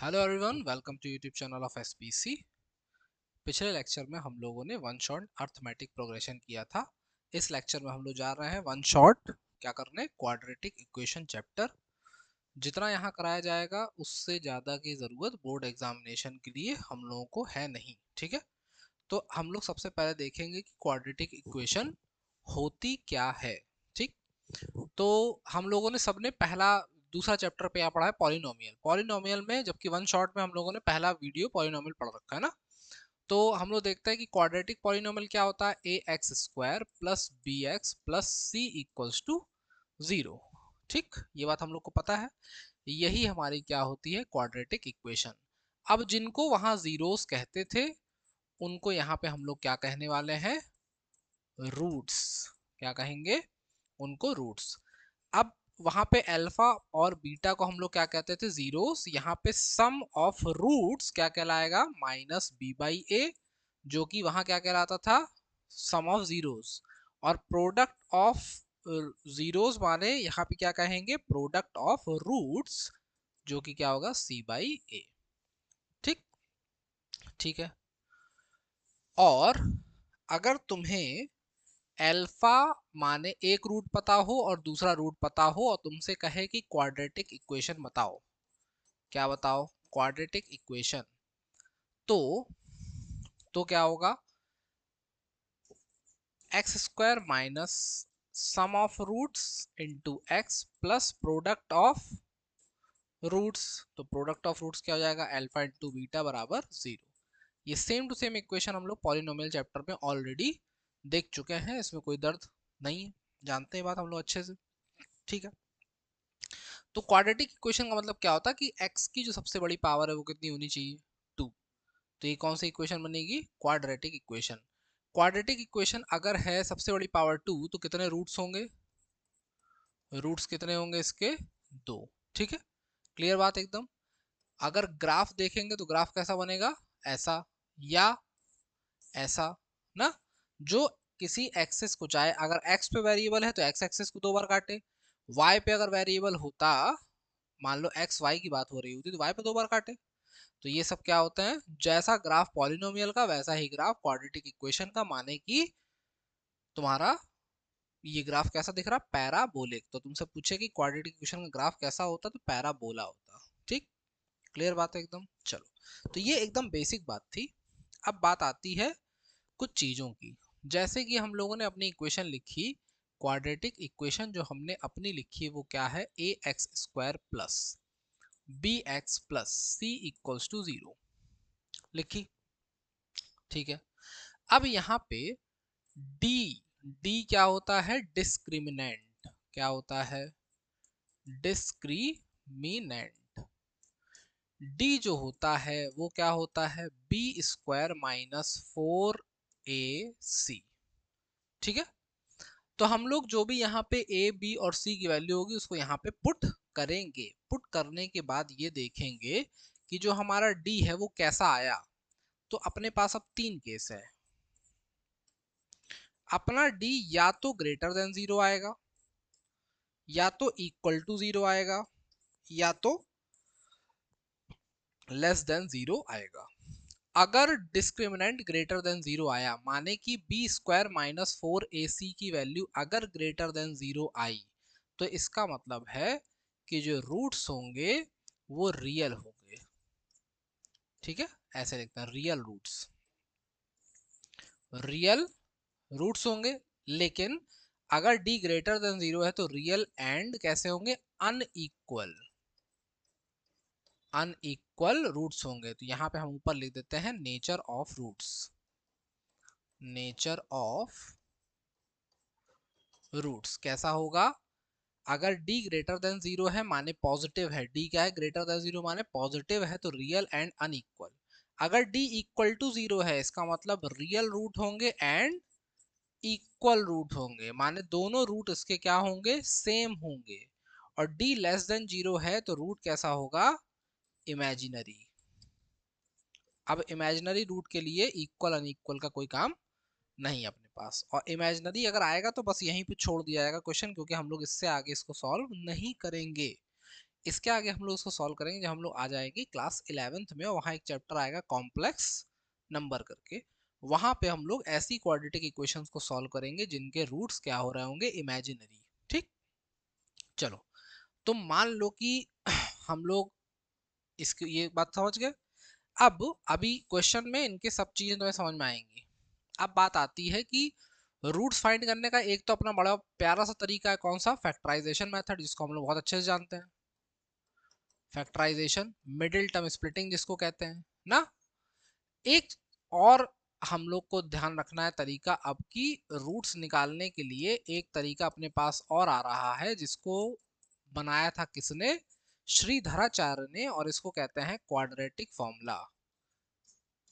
Hello everyone, welcome to YouTube channel of SPC. पिछले lecture में हम लोगों ने वन शॉट अर्थमेटिक प्रोग्रेशन किया था। इस लेक्चर में हम लोग जा रहे हैं वन शॉट क्या करने, क्वाड्रेटिक इक्वेशन चैप्टर। जितना यहाँ कराया जाएगा उससे ज़्यादा की ज़रूरत बोर्ड एग्जामिनेशन के लिए हम लोगों को है नहीं, ठीक है। तो हम लोग सबसे पहले देखेंगे कि क्वाड्रेटिक इक्वेशन होती क्या है, ठीक। तो हम लोगों ने सबने पहला दूसरा चैप्टर पे यहाँ पढ़ा है पॉलिनोमियल। पॉलिनोमियल में जबकि वन शॉट में हम लोगों ने पहला वीडियो पॉलिनोमियल पढ़ रखा है ना। तो हम लोग देखते हैं कि क्वाड्रेटिक पॉलिनोमियल क्या होता है, a x square plus b x plus c equals to zero. ठीक, ये बात हम लोग को पता है। यही हमारी क्या होती है, क्वाड्रेटिक इक्वेशन। अब जिनको वहां जीरोस कहते थे उनको यहाँ पे हम लोग क्या कहने वाले हैं, रूट्स। क्या कहेंगे, उनको रूट्स। अब वहां पे अल्फा और बीटा को हम लोग क्या कहते थे, जीरोस। यहाँ पे सम ऑफ रूट्स क्या कहलाएगा, माइनस बी बाई ए, जो कि वहां क्या कहलाता था, सम ऑफ जीरोस। और प्रोडक्ट ऑफ जीरोस माने यहाँ पे क्या कहेंगे, प्रोडक्ट ऑफ रूट्स, जो कि क्या होगा, सी बाई ए। ठीक, ठीक है। और अगर तुम्हें अल्फा माने एक रूट पता हो और दूसरा रूट पता हो और तुमसे कहे कि क्वाड्रेटिक इक्वेशन बताओ, क्या बताओ, क्वाड्रेटिक इक्वेशन, तो क्या होगा, x square minus sum of roots into x plus product of roots. तो प्रोडक्ट ऑफ रूट्स क्या हो जाएगा, अल्फा इंटू बीटा बराबर जीरो। ये सेम टू सेम इक्वेशन हम लोग पॉलिनोमियल चैप्टर में ऑलरेडी देख चुके हैं, इसमें कोई दर्द नहीं है, जानते हैं बात हम लोग अच्छे से, ठीक है। तो क्वाड्रेटिक इक्वेशन का मतलब क्या होता है कि x की जो सबसे बड़ी पावर है वो कितनी होनी चाहिए, 2। तो ये कौन सी इक्वेशन बनेगी, क्वाड्रेटिक इक्वेशन। क्वाड्रेटिक इक्वेशन अगर है सबसे बड़ी पावर 2 तो कितने रूट्स होंगे, रूट्स कितने होंगे इसके, 2। ठीक है, क्लियर बात एकदम। अगर ग्राफ देखेंगे तो ग्राफ कैसा बनेगा, ऐसा या ऐसा ना। जो किसी एक्सिस को, चाहे अगर x पे वेरिएबल है तो x एक्सिस को 2 बार काटे, y पे अगर वेरिएबल होता, मान लो एक्स वाई की बात हो रही होती तो वाई पे 2 बार काटे। तो ये सब क्या होते हैं, जैसा ग्राफ पॉलिनोमियल का वैसा ही ग्राफ क्वाड्रेटिक इक्वेशन का, माने कि तुम्हारा ये ग्राफ कैसा दिख रहा, पैराबोलिक। तो तुमसे पूछे कि क्वाड्रेटिक इक्वेशन का ग्राफ कैसा होता तो पैराबोला होता। ठीक, क्लियर बात है एकदम। चलो, तो ये एकदम बेसिक बात थी। अब बात आती है कुछ चीजों की। जैसे कि हम लोगों ने अपनी इक्वेशन लिखी, क्वाड्रेटिक इक्वेशन जो हमने अपनी लिखी वो क्या है, a x square plus b x plus c equals to zero लिखी, ठीक है। अब यहाँ पे डी, डी क्या होता है, डिस्क्रिमिनेंट। क्या होता है, डिस्क्रिमिनेंट। डी जो होता है वो क्या होता है, बी स्क्वायर माइनस 4ac। ठीक है, तो हम लोग जो भी यहाँ पे ए बी और सी की वैल्यू होगी उसको यहाँ पे पुट करेंगे। पुट करने के बाद ये देखेंगे कि जो हमारा डी है वो कैसा आया। तो अपने पास अब 3 केस है। अपना डी या तो ग्रेटर देन जीरो आएगा, या तो इक्वल टू जीरो आएगा, या तो लेस देन जीरो आएगा। अगर डिस्क्रिमिनेंट ग्रेटर देन जीरो आया, माने कि बी स्क्वायर माइनस 4ac की वैल्यू अगर ग्रेटर देन जीरो आई, तो इसका मतलब है कि जो रूट्स होंगे वो रियल होंगे। ठीक है, ऐसे लिखते हैं, रियल रूट्स, रियल रूट्स होंगे। लेकिन अगर डी ग्रेटर देन जीरो है तो रियल एंड कैसे होंगे, अनइक्वल, अनइक्वल रूट्स होंगे। तो यहां पे हम ऊपर लिख देते हैं nature of roots, nature of roots कैसा होगा। अगर d ग्रेटर देन जीरो है माने पॉजिटिव है, d क्या है, ग्रेटर देन जीरो माने पॉजिटिव है, तो रियल एंड अनइक्वल। अगर d इक्वल टू जीरो है इसका मतलब रियल रूट होंगे एंड इक्वल रूट होंगे, माने दोनों रूट इसके क्या होंगे, सेम होंगे। और d लेस देन जीरो है तो रूट कैसा होगा, इमेजिनरी। अब इमेजिनरी रूट के लिए इक्वल अनइक्वल का कोई काम नहीं अपने पास, और इमेजिनरी अगर आएगा तो बस यहीं पे छोड़ दिया जाएगा क्वेश्चन, क्योंकि हम लोग इससे आगे इसको सॉल्व नहीं करेंगे। इसके आगे हम लोग उसको सॉल्व करेंगे जब हम लोग आ जाएंगे क्लास 11th में, वहां एक चैप्टर आएगा कॉम्प्लेक्स नंबर करके। वहां पे हम लोग ऐसी क्वाड्रेटिक इक्वेशंस को सॉल्व करेंगे जिनके रूट्स क्या हो रहे होंगे, इमेजिनरी। ठीक, चलो। तो मान लो कि हम लोग इसकी ये बात समझ गए। अब अभी क्वेश्चन में इनके सब चीजें तुम्हें समझ में आएंगी। अब बात आती है कि रूट्स फाइंड करने का एक तो अपना बड़ा प्यारा सा तरीका है, कौन सा, फैक्टराइजेशन मेथड, जिसको हम लोग बहुत अच्छे से जानते हैं। फैक्टराइजेशन, मिडिल टर्म स्प्लिटिंग जिसको कहते हैं ना। एक और हम लोग को ध्यान रखना है तरीका अब की, रूट्स निकालने के लिए एक तरीका अपने पास और आ रहा है जिसको बनाया था किसने, श्रीधराचार्य ने, और इसको कहते हैं क्वाड्रेटिक फॉर्मूला।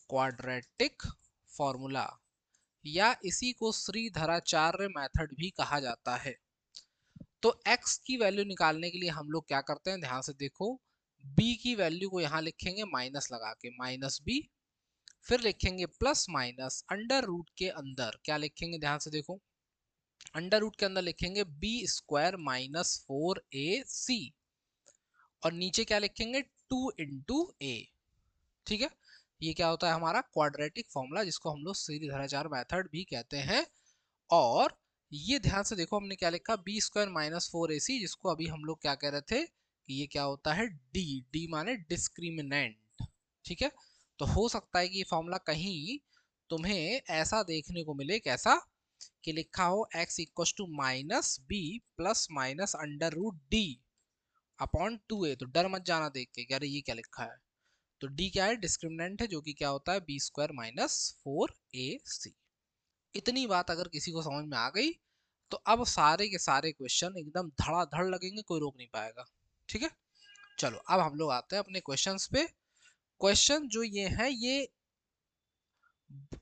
क्वाड्रेटिक फॉर्मूला, या इसी को श्रीधराचार्य मेथड भी कहा जाता है। तो x की वैल्यू निकालने के लिए हम लोग क्या करते हैं, ध्यान से देखो। b की वैल्यू को यहां लिखेंगे माइनस लगा के, माइनस बी, फिर लिखेंगे प्लस माइनस अंडर रूट के अंदर क्या लिखेंगे, ध्यान से देखो। अंडर रूट के अंदर लिखेंगे बी स्क्वायर माइनस 4ac, और नीचे क्या लिखेंगे, 2 × a। ठीक है, ये क्या होता है हमारा क्वाड्रेटिक फॉर्मूला, जिसको हम लोग श्रीधराचार्य मेथड भी कहते हैं। और ये ध्यान से देखो, हमने क्या लिखा, बी स्क्वायर माइनस 4ac, जिसको अभी हम लोग क्या कह रहे थे कि ये क्या होता है, डी, डी माने डिस्क्रिमिनेंट। ठीक है, तो हो सकता है कि ये फॉर्मूला कहीं तुम्हें ऐसा देखने को मिले, कैसा, कि लिखा हो x equal to minus b plus minus under root d upon 2a। तो डर मत जाना देख के, अरे ये क्या लिखा है। तो d क्या है, डिस्क्रिमिनेंट है, जो कि क्या होता है, बी स्क्वायर माइनस 4ac। इतनी बात अगर किसी को समझ में आ गई तो अब सारे के सारे क्वेश्चन एकदम धड़ाधड़ लगेंगे, कोई रोक नहीं पाएगा। ठीक है, चलो अब हम लोग आते हैं अपने क्वेश्चंस पे। क्वेश्चन जो ये है, ये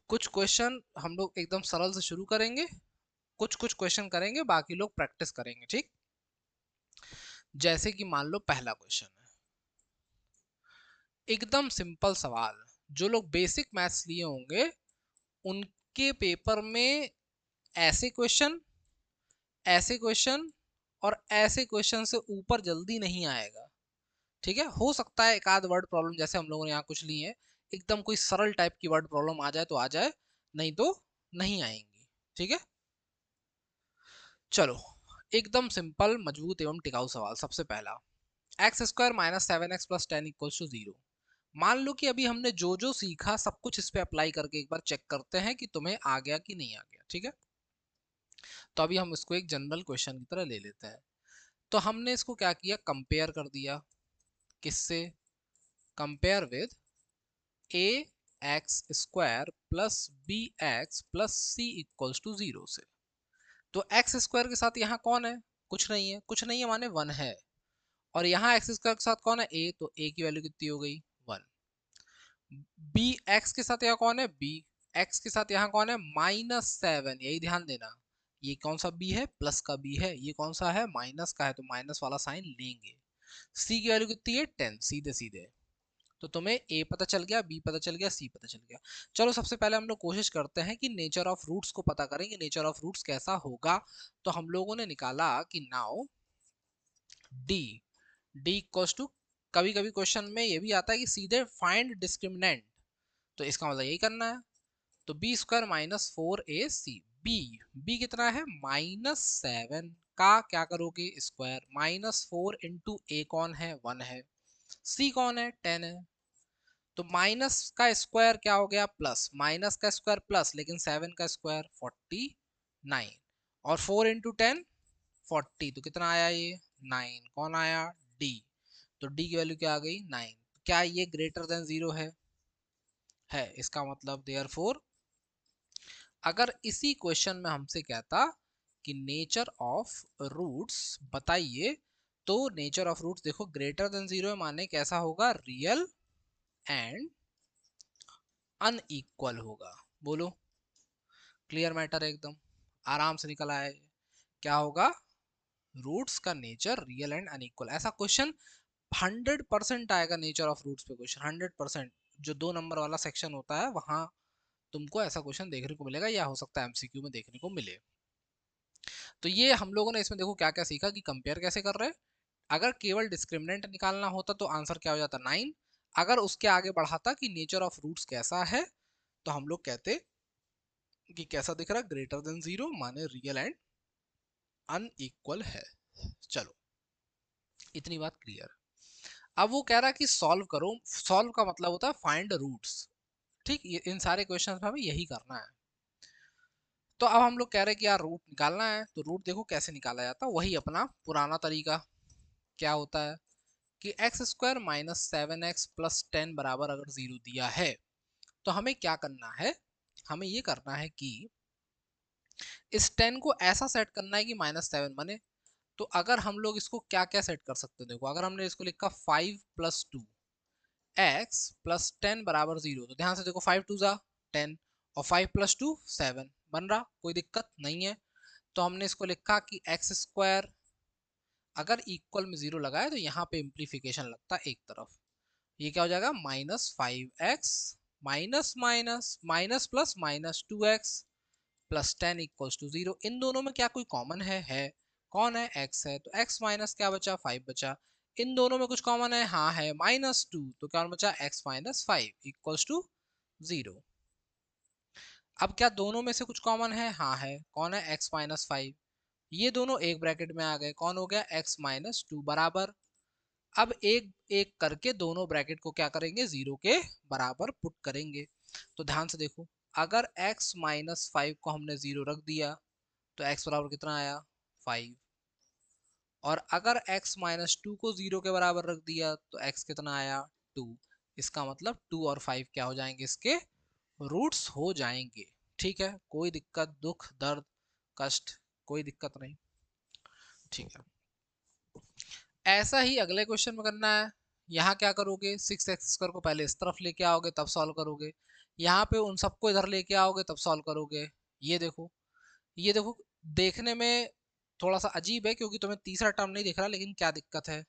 कुछ क्वेश्चन हम लोग एकदम सरल से शुरू करेंगे, कुछ कुछ क्वेश्चन करेंगे, बाकी लोग प्रैक्टिस करेंगे। ठीक, जैसे कि मान लो पहला क्वेश्चन है, एकदम सिंपल सवाल। जो लोग बेसिक मैथ्स लिए होंगे उनके पेपर में ऐसे क्वेश्चन, ऐसे क्वेश्चन और ऐसे क्वेश्चन से ऊपर जल्दी नहीं आएगा। ठीक है, हो सकता है एक आध वर्ड प्रॉब्लम जैसे हम लोगों ने यहाँ कुछ ली है, एकदम कोई सरल टाइप की वर्ड प्रॉब्लम आ जाए तो आ जाए, नहीं तो नहीं आएंगी। ठीक है, चलो, एकदम सिंपल मजबूत एवं टिकाऊ सवाल। सबसे पहला, x square minus 7x plus 10 equals to 0। मान लो कि अभी हमने जो जो सीखा सब कुछ इस पे अप्लाई करके एक बार चेक करते हैं कि तुम्हें आ गया कि नहीं आ गया। ठीक है, तो अभी हम इसको एक जनरल क्वेश्चन की तरह ले लेते हैं। तो हमने इसको क्या किया, कंपेयर कर दिया, किससे, compare with a x square plus b x plus c equals to 0 से। तो एक्स स्क्वायर के साथ यहाँ कौन है, कुछ नहीं है, कुछ नहीं है माने 1 है। और यहाँ एक्स स्क्वायर के साथ कौन है, ए, तो ए की वैल्यू कितनी हो गई, 1। बी एक्स के साथ यहाँ कौन है, बी, एक्स के साथ यहाँ कौन है, -7, यही ध्यान देना। ये कौन सा बी है, प्लस का बी है, ये कौन सा है, माइनस का है, तो माइनस वाला साइन लेंगे। सी की वैल्यू कितनी है, 10, सीधे सीधे। तो तुम्हें ए पता चल गया, बी पता चल गया, सी पता चल गया। चलो सबसे पहले हम लोग कोशिश करते हैं कि नेचर ऑफ रूट्स को पता करें कि नेचर ऑफ रूट्स कैसा होगा। तो हम लोगों ने निकाला कि now d, d equals to, कभी कभी क्वेश्चन में ये भी आता है कि सीधे फाइंड डिस्क्रिमिनेंट, तो इसका मतलब यही करना है। तो b square minus 4ac, b, b कितना है, -7 का क्या करोगे, स्क्वायर, -4 इंटू ए कौन है, 1 है, सी कौन है, 10 है। तो माइनस का स्क्वायर क्या हो गया, प्लस, माइनस का स्क्वायर प्लस, लेकिन 7 का स्क्वायर 49, और 4 × 10 40, तो कितना आया ये, 9, कौन आया, डी। तो डी की वैल्यू क्या आ गई, 9। क्या ये ग्रेटर देन 0 है, इसका मतलब देयरफॉर अगर इसी क्वेश्चन में हमसे कहता कि नेचर ऑफ रूट्स बताइए, तो नेचर ऑफ रूट्स देखो ग्रेटर देन 0 माने कैसा होगा, रियल एंड अनइक्वल होगा। बोलो, क्लियर मैटर है एकदम, आराम से निकल आया ये। क्या होगा, रूट्स का नेचर रियल एंड अनइक्वल, ऐसा क्वेश्चन 100% आएगा नेचर ऑफ रूट्स पे क्वेश्चन, 100%। जो 2 नंबर वाला सेक्शन होता है वहां तुमको ऐसा क्वेश्चन देखने को मिलेगा, या हो सकता है एमसीक्यू में देखने को मिले। तो ये हम लोगों ने इसमें देखो क्या क्या सीखा कि कंपेयर कैसे कर रहे हैं, अगर केवल डिस्क्रिमिनेंट निकालना होता तो आंसर क्या हो जाता 9। अगर उसके आगे बढ़ाता कि नेचर ऑफ रूट्स कैसा है तो हम लोग कहते कि कैसा दिख रहा, ग्रेटर देन 0, माने रियल एंड अनइक्वल है। चलो इतनी बात क्लियर। अब वो कह रहा है कि सॉल्व करो, सॉल्व का मतलब होता है फाइंड रूट्स। ठीक, इन सारे क्वेश्चन में हमें यही करना है। तो अब हम लोग कह रहे हैं कि यार रूट निकालना है, तो रूट देखो कैसे निकाला जाता है, वही अपना पुराना तरीका। क्या होता है कि x square minus 7x plus 10 बराबर अगर 0 दिया है तो हमें क्या करना है, हमें ये करना है कि इस 10 को ऐसा सेट करना है कि -7 बने। तो अगर हम लोग इसको क्या क्या सेट कर सकते हैं, देखो अगर हमने इसको लिखा 5 प्लस 2 एक्स प्लस 10 बराबर 0, तो ध्यान से देखो 5 टू जा 10 और 5 प्लस 2 7 बन रहा, कोई दिक्कत नहीं है। तो हमने इसको लिखा कि एक्स स्क्वायर अगर इक्वल में 0 लगाए तो यहाँ पे इम्प्लीफिकेशन लगता है एक तरफ, ये क्या हो जाएगा -5x minus minus minus plus -2x plus 10 equals to 0। इन दोनों में क्या कोई कॉमन है, कौन है, x है, तो x माइनस क्या बचा 5 बचा। इन दोनों में कुछ कॉमन है, हाँ है -2, तो क्या बचा x माइनस 5 इक्वल्स टू 0। अब क्या दोनों में से कुछ कॉमन है, हाँ है, कौन है, x माइनस 5। ये दोनों एक ब्रैकेट में आ गए, कौन हो गया x माइनस 2 बराबर। अब एक एक करके दोनों ब्रैकेट को क्या करेंगे 0 के बराबर पुट करेंगे। तो ध्यान से देखो, अगर x माइनस 5 को हमने 0 रख दिया तो x बराबर कितना आया 5, और अगर x माइनस 2 को 0 के बराबर रख दिया तो x कितना आया 2। इसका मतलब 2 और 5 क्या हो जाएंगे, इसके रूट्स हो जाएंगे। ठीक है, कोई दिक्कत, दुख, दर्द, कष्ट, कोई दिक्कत नहीं। ठीक है, ऐसा ही अगले क्वेश्चन में करना है। यहाँ क्या करोगे, 6x² को पहले इस तरफ लेके आओगे तब सॉल्व करोगे, यहाँ पे उन सबको इधर लेके आओगे तब सॉल्व करोगे। ये देखो, ये देखो, देखने में थोड़ा सा अजीब है क्योंकि तुम्हें तीसरा टर्म नहीं दिख रहा, लेकिन क्या दिक्कत है,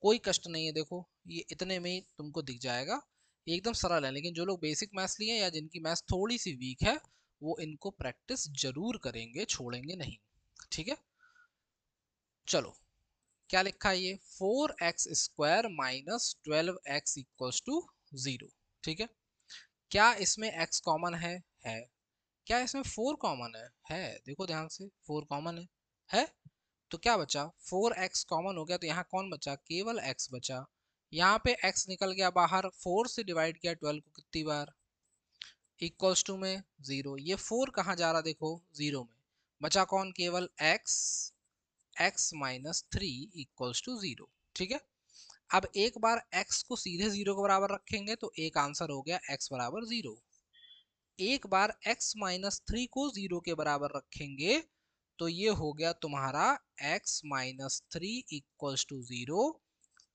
कोई कष्ट नहीं है। देखो ये इतने में ही तुमको दिख जाएगा, ये एकदम सरल है। लेकिन जो लोग बेसिक मैथ्स लिए या जिनकी मैथ्स थोड़ी सी वीक है वो इनको प्रैक्टिस जरूर करेंगे, छोड़ेंगे नहीं। ठीक है, चलो क्या लिखा है ये, 4x² minus 12x equals to 0। ठीक है, क्या इसमें x कॉमन है, क्या इसमें 4 कॉमन है, देखो ध्यान से 4 कॉमन है। तो क्या बचा, 4x कॉमन हो गया तो यहाँ कौन बचा, केवल x बचा। यहाँ पे x निकल गया बाहर, 4 से डिवाइड किया 12 को कितनी बार, इक्वल्स टू में 0। ये 4 कहाँ जा रहा, देखो 0 में, बचा कौन, केवल x, x minus 3 equals to 0। ठीक है, अब एक बार x को सीधे 0 के बराबर रखेंगे तो एक आंसर हो गया x बराबर 0। एक बार x माइनस 3 को 0 के बराबर रखेंगे तो ये हो गया तुम्हारा x माइनस 3 इक्वल्स टू 0।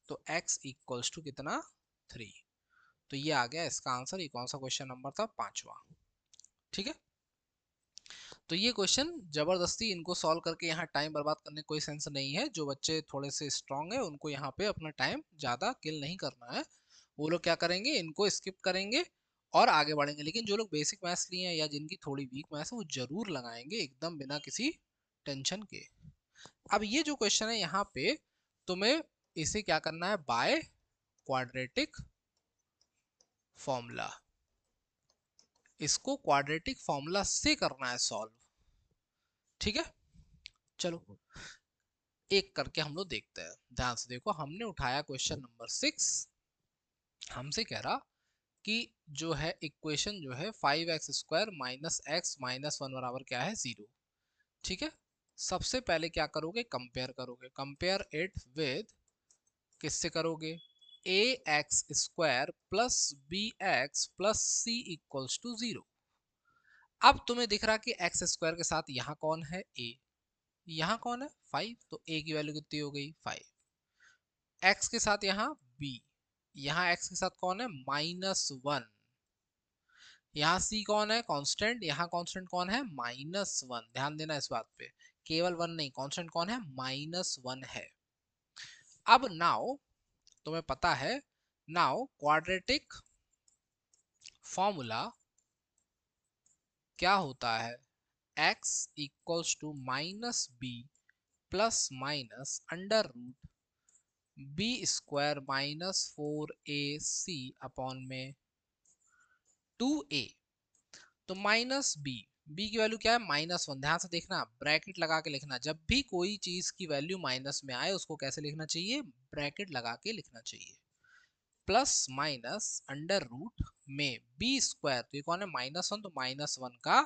तो x इक्वल्स टू कितना 3। तो ये आ गया इसका आंसर। ये कौन सा क्वेश्चन नंबर था, 5वां। ठीक है, तो ये क्वेश्चन जबरदस्ती इनको सॉल्व करके यहाँ टाइम बर्बाद करने कोई सेंस नहीं है। जो बच्चे थोड़े से स्ट्रांग है उनको यहाँ पे अपना टाइम ज़्यादा किल नहीं करना है, वो लोग क्या करेंगे, इनको स्किप करेंगे और आगे बढ़ेंगे। लेकिन जो लोग बेसिक मैथ्स लिए हैं या जिनकी थोड़ी वीक मैथ्स है वो जरूर लगाएंगे एकदम बिना किसी टेंशन के। अब ये जो क्वेश्चन है यहाँ पे तुम्हें इसे क्या करना है, बाय क्वाड्रेटिक फॉर्मूला, इसको क्वाड्रेटिक फॉर्मूला से करना है सॉल्व। ठीक है, चलो एक करके हम लोग देखते हैं। ध्यान से देखो, हमने उठाया क्वेश्चन नंबर 6। हमसे कह रहा कि जो है इक्वेशन जो है 5x² माइनस एक्स माइनस 1 बराबर क्या है 0। ठीक है, सबसे पहले क्या करोगे, कंपेयर करोगे, कंपेयर इट विद, किससे करोगे, ax² plus bx plus c equals to 0। अब तुम्हें दिख रहा कि x² के साथ यहाँ कौन है, a, यहाँ कौन है 5, तो a की वैल्यू कितनी हो गई 5। x के साथ यहाँ b, यहाँ x के साथ कौन है -1, यहाँ c कौन है कांस्टेंट, यहाँ कांस्टेंट कौन है -1। ध्यान देना इस बात पे, केवल 1 नहीं, कांस्टेंट कौन है -1 है। अब नाउ तुम्हें पता है, नाउ क्वाड्रेटिक फॉर्मूला क्या होता है, x equals to -b plus minus under root b square minus 4ac upon में 2a। तो माइनस बी, बी की वैल्यू क्या है -1। ध्यान से देखना, ब्रैकेट लगा के लिखना। जब भी कोई चीज की वैल्यू माइनस में आए उसको कैसे लिखना चाहिए, ब्रैकेट लगा के लिखना चाहिए। प्लस माइनस अंडर रूट में बी स्क्वायर, तो ये कौन है -1, तो -1 का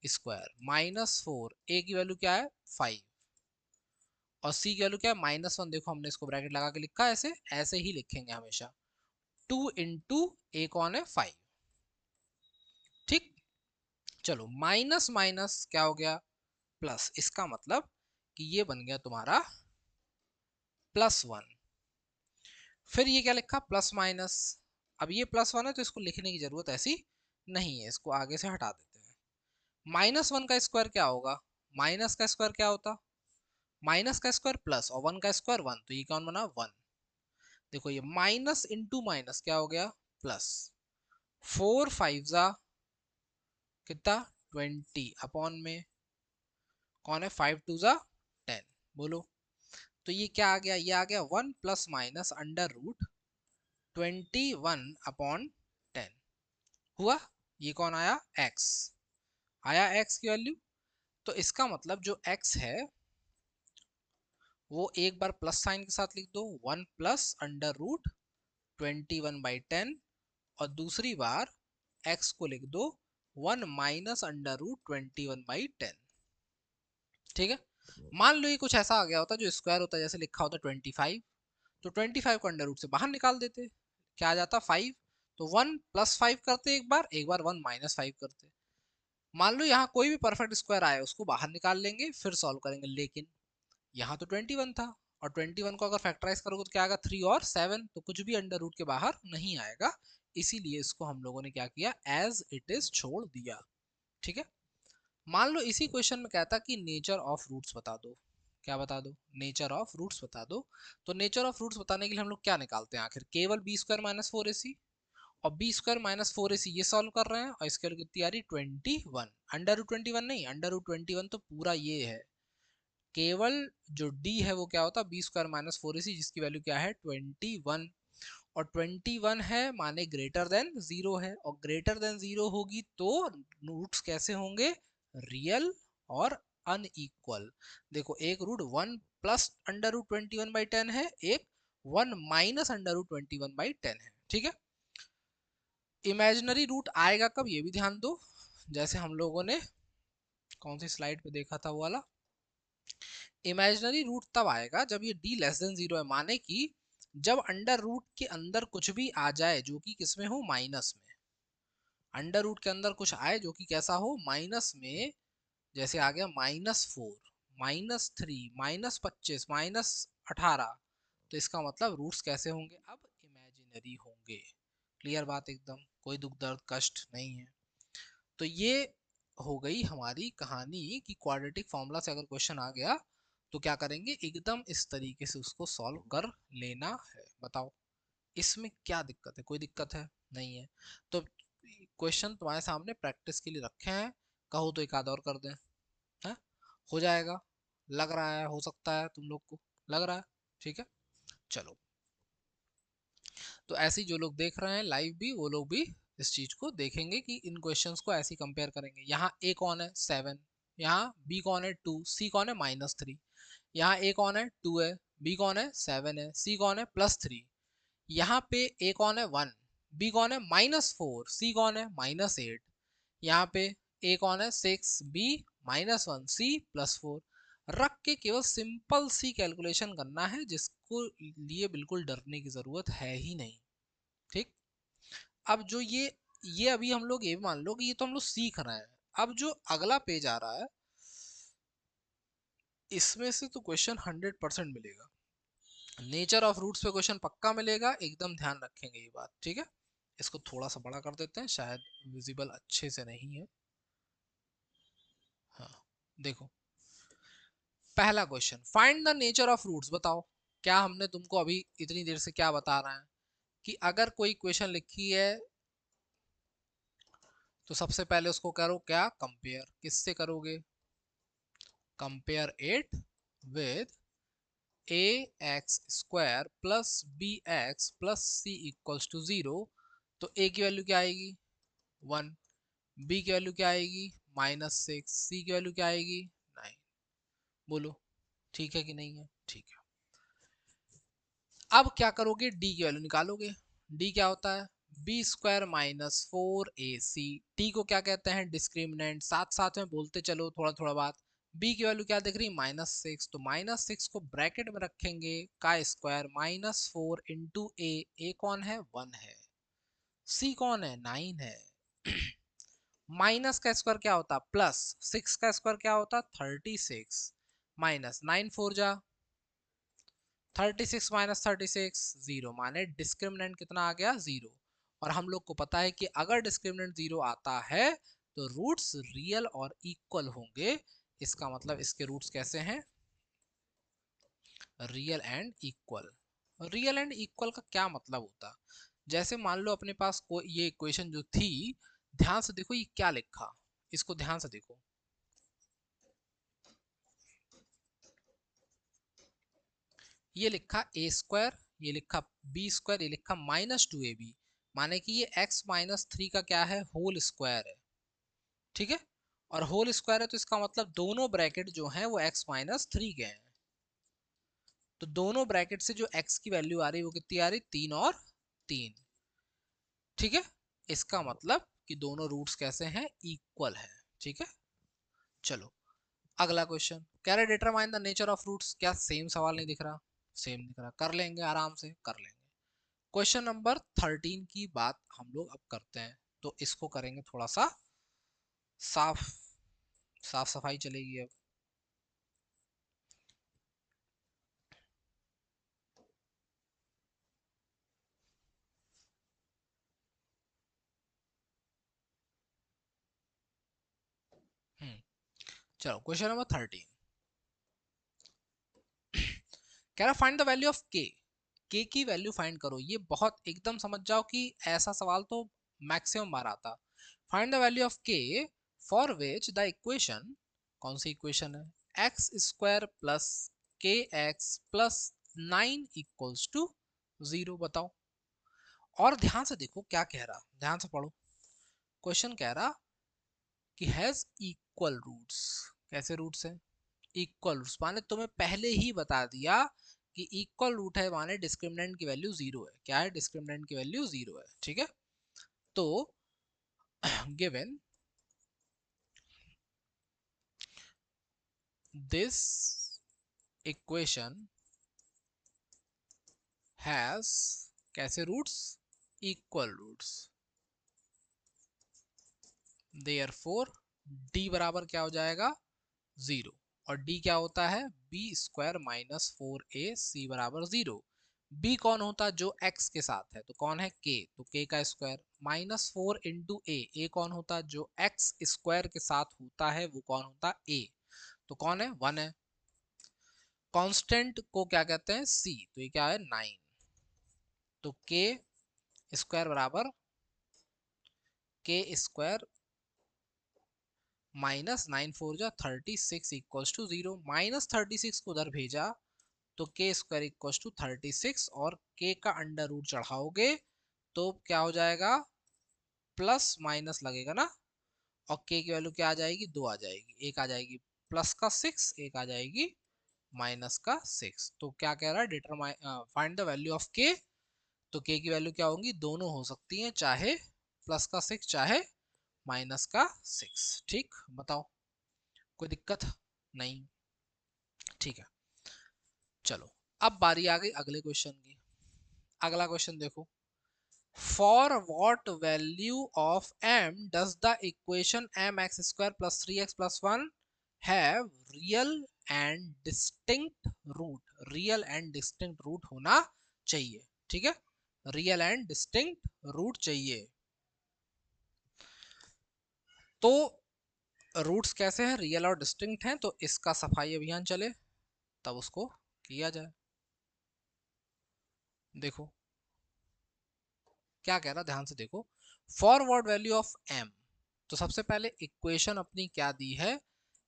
स्क्वायर -4, ए की वैल्यू क्या है 5 और सी की वैल्यू क्या है -1। देखो हमने इसको ब्रैकेट लगा के लिखा, ऐसे ऐसे ही लिखेंगे हमेशा। 2 इंटू ए कौन है 5। ठीक, चलो माइनस माइनस क्या हो गया प्लस, इसका मतलब कि ये बन गया तुम्हारा +1। फिर ये क्या लिखा प्लस माइनस। अब ये +1 है तो इसको लिखने की जरूरत ऐसी नहीं है, इसको आगे से हटा देते हैं। -1 का स्क्वायर क्या होगा, माइनस का स्क्वायर क्या होता, माइनस का स्क्वायर प्लस और 1 का स्क्वायर 1, तो ये कौन बना 1। देखो ये माइनस इंटू माइनस क्या हो गया प्लस, 4 5 जा कितना 20 अपॉन में कौन है 5 2 जा 10। बोलो, तो ये क्या आ गया, ये आ गया 1 plus minus under root 21 upon 10 हुआ। ये कौन आया x, आया x की वैल्यू। तो इसका मतलब जो x है वो एक बार प्लस साइन के साथ लिख दो, 1 प्लस अंडर रूट 21/10, और दूसरी बार x को लिख दो 1 माइनस अंडर रूट 21/10। ठीक है, मान लो ये कुछ ऐसा आ गया होता जो स्क्वायर होता, जैसे लिखा होता 25, तो 25 को अंडर रूट से बाहर निकाल देते, क्या आ जाता 5। तो 1 प्लस 5 करते एक बार 1 माइनस 5 करते। मान लो यहाँ कोई भी परफेक्ट स्क्वायर आए उसको बाहर निकाल लेंगे फिर सॉल्व करेंगे, लेकिन यहाँ तो 21 था और 21 को अगर फैक्टराइज करोगे तो क्या आएगा 3 और 7, तो कुछ भी अंडर रूट के बाहर नहीं आएगा। इसीलिए इसको हम लोगों ने क्या किया, एज इट इज छोड़ दिया। ठीक है, मान लो इसी क्वेश्चन में कहता कि नेचर ऑफ रूट्स बता दो। क्या बता दो, नेचर ऑफ रूट्स बता दो। तो नेचर ऑफ रूट्स बताने के लिए हम लोग क्या निकालते हैं आखिर, केवल बी स्क्वायर माइनस 4ac, और बी स्क्वायर माइनस 4ac ये सॉल्व कर रहे हैं, और इसके लिए कितनी आ रही 21, अंडर रूट 21 नहीं, अंडर रूट 21 तो पूरा ये है। केवल जो d है वो क्या होता है बी स्क्वायर माइनस 4ac, जिसकी वैल्यू क्या है 21, और 21 है माने ग्रेटर देन 0 है, और ग्रेटर देन 0 होगी तो रूट्स कैसे होंगे, रियल और अनइक्वल। देखो एक रूट 1 प्लस अंडर रूट 21/10 है, एक 1 माइनस अंडर रूट 21/10 है। ठीक है, इमेजिनरी रूट आएगा कब ये भी ध्यान दो, जैसे हम लोगों ने कौन सी स्लाइड पे देखा था वो वाला, इमेजिनरी रूट तब आएगा जब ये d लेस देन 0 है, माने कि जब अंडर रूट के अंदर कुछ भी आ जाए जो कि किसमें हो माइनस में, अंडर रूट के अंदर कुछ आए जो कि कैसा हो माइनस में, जैसे आ गया -4 -3 -25 -18, तो इसका मतलब रूट्स कैसे होंगे अब इमेजिनरी होंगे। क्लियर बात एकदम, कोई दुख दर्द कष्ट नहीं है। तो ये हो गई हमारी कहानी कि क्वाड्रेटिक फॉर्मूला से अगर क्वेश्चन आ गया तो क्या करेंगे, एकदम इस तरीके से उसको सॉल्व कर लेना है। बताओ इसमें क्या दिक्कत है, कोई दिक्कत है नहीं है। तो क्वेश्चन तुम्हारे सामने प्रैक्टिस के लिए रखे हैं, कहो तो एक आध और कर दें, है हो जाएगा, लग रहा है हो सकता है तुम लोग को लग रहा है। ठीक है, चलो, तो ऐसे ही जो लोग देख रहे हैं लाइव भी वो लोग भी इस चीज को देखेंगे कि इन क्वेश्चंस को ऐसे कंपेयर करेंगे। यहाँ ए कौन है 7, यहाँ बी कौन है 2, सी कौन है -3, यहाँ ए कौन है 2 है, बी कौन है 7 है, सी कौन है +3, यहाँ पे ए कौन है 1, बी कौन है -4, सी कौन है -8, यहाँ पे ए कौन है 6, बी -1, सी +4, रख के केवल सिंपल सी कैलकुलेशन करना है, जिसको लिए बिल्कुल डरने की जरूरत है ही नहीं। ठीक, अब जो ये अभी हम लोग ये मान लो कि ये तो हम लोग सीख रहे हैं, अब जो अगला पेज आ रहा है इसमें से तो क्वेश्चन 100% मिलेगा, नेचर ऑफ रूट्स पे क्वेश्चन पक्का मिलेगा, एकदम ध्यान रखेंगे ये बात। ठीक है, इसको थोड़ा सा बड़ा कर देते हैं, शायद विजिबल अच्छे से नहीं है। हाँ, देखो पहला question, find the nature of roots. बताओ क्या हमने तुमको अभी इतनी देर से क्या बता रहे हैं कि अगर कोई क्वेश्चन लिखी है तो सबसे पहले उसको करो क्या, कंपेयर, किससे करोगे, compare it with a x square plus b x plus c equals to 0, तो ए की वैल्यू क्या आएगी 1, बी की वैल्यू क्या आएगी -6, सी की वैल्यू क्या आएगी 9। बोलो ठीक है कि नहीं है? ठीक है। अब क्या करोगे, डी की वैल्यू निकालोगे। डी क्या होता है B square minus 4ac। D को क्या कहते हैं डिस्क्रिमिनेंट, साथ साथ में बोलते चलो थोड़ा थोड़ा बात। बी की वैल्यू क्या दिख रही -6, तो -6 को ब्रैकेट में रखेंगे का स्क्वायर -4 इंटू ए कौन है 1 है, सी कौन है 9 है। माइनस का स्क्वायर क्या होता प्लस, 6 का स्क्वायर क्या होता 36, माइनस 9 4 जा 36 माइनस 36 0, माने डिस्क्रिमिनेंट कितना आ गया 0। और हम लोग को पता है कि अगर डिस्क्रिमिनेंट 0 आता है तो रूट्स रियल और इक्वल होंगे। इसका मतलब इसके रूट्स कैसे हैं real and equal. Real and equal का क्या मतलब होता, जैसे मान लो अपने पास कोई ये इक्वेशन जो थी, ध्यान से देखो ये क्या लिखा, इसको ध्यान से देखो। ये लिखा ए स्क्वायर, ये लिखा बी स्क्वायर, ये लिखा -2ab, माने कि ये x-3 का क्या है होल स्क्वायर है। ठीक है, और होल स्क्वायर है तो इसका मतलब दोनों ब्रैकेट जो हैं वो x-3 के हैं। तो दोनों ब्रैकेट से जो x की वैल्यू आ रही है वो कितनी आ रही 3 और 3। ठीक है, इसका मतलब कि दोनों रूट्स कैसे हैं इक्वल है। ठीक है, चलो अगला क्वेश्चन कह रहे determine the nature of roots. क्या सेम सवाल नहीं दिख रहा? सेम दिख रहा, कर लेंगे आराम से कर लेंगे। क्वेश्चन नंबर 13 की बात हम लोग अब करते हैं, तो इसको करेंगे थोड़ा सा साफ, साफ सफाई चलेगी अब। चलो क्वेश्चन नंबर 13 कह रहा फाइंड द वैल्यू ऑफ के की वैल्यू फाइंड करो। ये बहुत एकदम समझ जाओ कि ऐसा सवाल तो मैक्सिमम बार आता। फाइंड द वैल्यू ऑफ के फॉर विच द इक्वेशन, कौन सी इक्वेशन है एक्स स्क्वायर प्लस के एक्स प्लस 9 इक्वल्स टू 0, बताओ। और ध्यान से देखो क्या कह रहा, ध्यान से पढ़ो। क्वेश्चन कह रहा कि हैज इक्वल रूट्स। कैसे रूट्स हैं इक्वल रूट्स, माने तुम्हें पहले ही बता दिया कि इक्वल रूट है माने डिस्क्रिमिनेंट की वैल्यू 0 है। क्या है डिस्क्रिमिनेंट की वैल्यू 0 है। ठीक है, तो गिवन दिस इक्वेशन हैज कैसे roots equal roots, therefore d बराबर क्या हो जाएगा 0। और डी क्या होता है बी स्क्वायर -4ac बराबर 0। बी कौन होता है जो x के साथ है, तो कौन है k, तो k का स्क्वायर -4 इंटू ए कौन होता है जो x स्क्वायर के साथ होता है वो कौन होता है a, तो कौन है 1 है। कांस्टेंट को क्या कहते हैं c, तो ये क्या है 9, तो k स्क्वायर बराबर k स्क्वायर -9 4 जा 36 इक्वल्स टू 0, -36 को उधर भेजा तो के स्क्वायर इक्वल्स टू 36, और के का अंडर रूट चढ़ाओगे तो क्या हो जाएगा प्लस माइनस लगेगा ना, और के की वैल्यू क्या आ जाएगी 2 आ जाएगी, एक आ जाएगी प्लस का 6, एक आ जाएगी माइनस का 6। तो क्या कह रहा है determine find the value of के, तो के की वैल्यू क्या होंगी दोनों हो सकती हैं, चाहे प्लस का 6 चाहे माइनस का 6। ठीक बताओ कोई दिक्कत नहीं? ठीक है, चलो अब बारी आ गई अगले क्वेश्चन की। अगला क्वेश्चन देखो, for what value of m does the equation mx square plus 3x plus 1 have real and distinct root, real and distinct root होना चाहिए। ठीक है, real and distinct root चाहिए। तो रूट्स कैसे हैं रियल और डिस्टिंक्ट हैं, तो इसका सफाई अभियान चले तब उसको किया जाए। देखो क्या कह रहा ध्यान से देखो, for what value of m, तो सबसे पहले इक्वेशन अपनी क्या दी है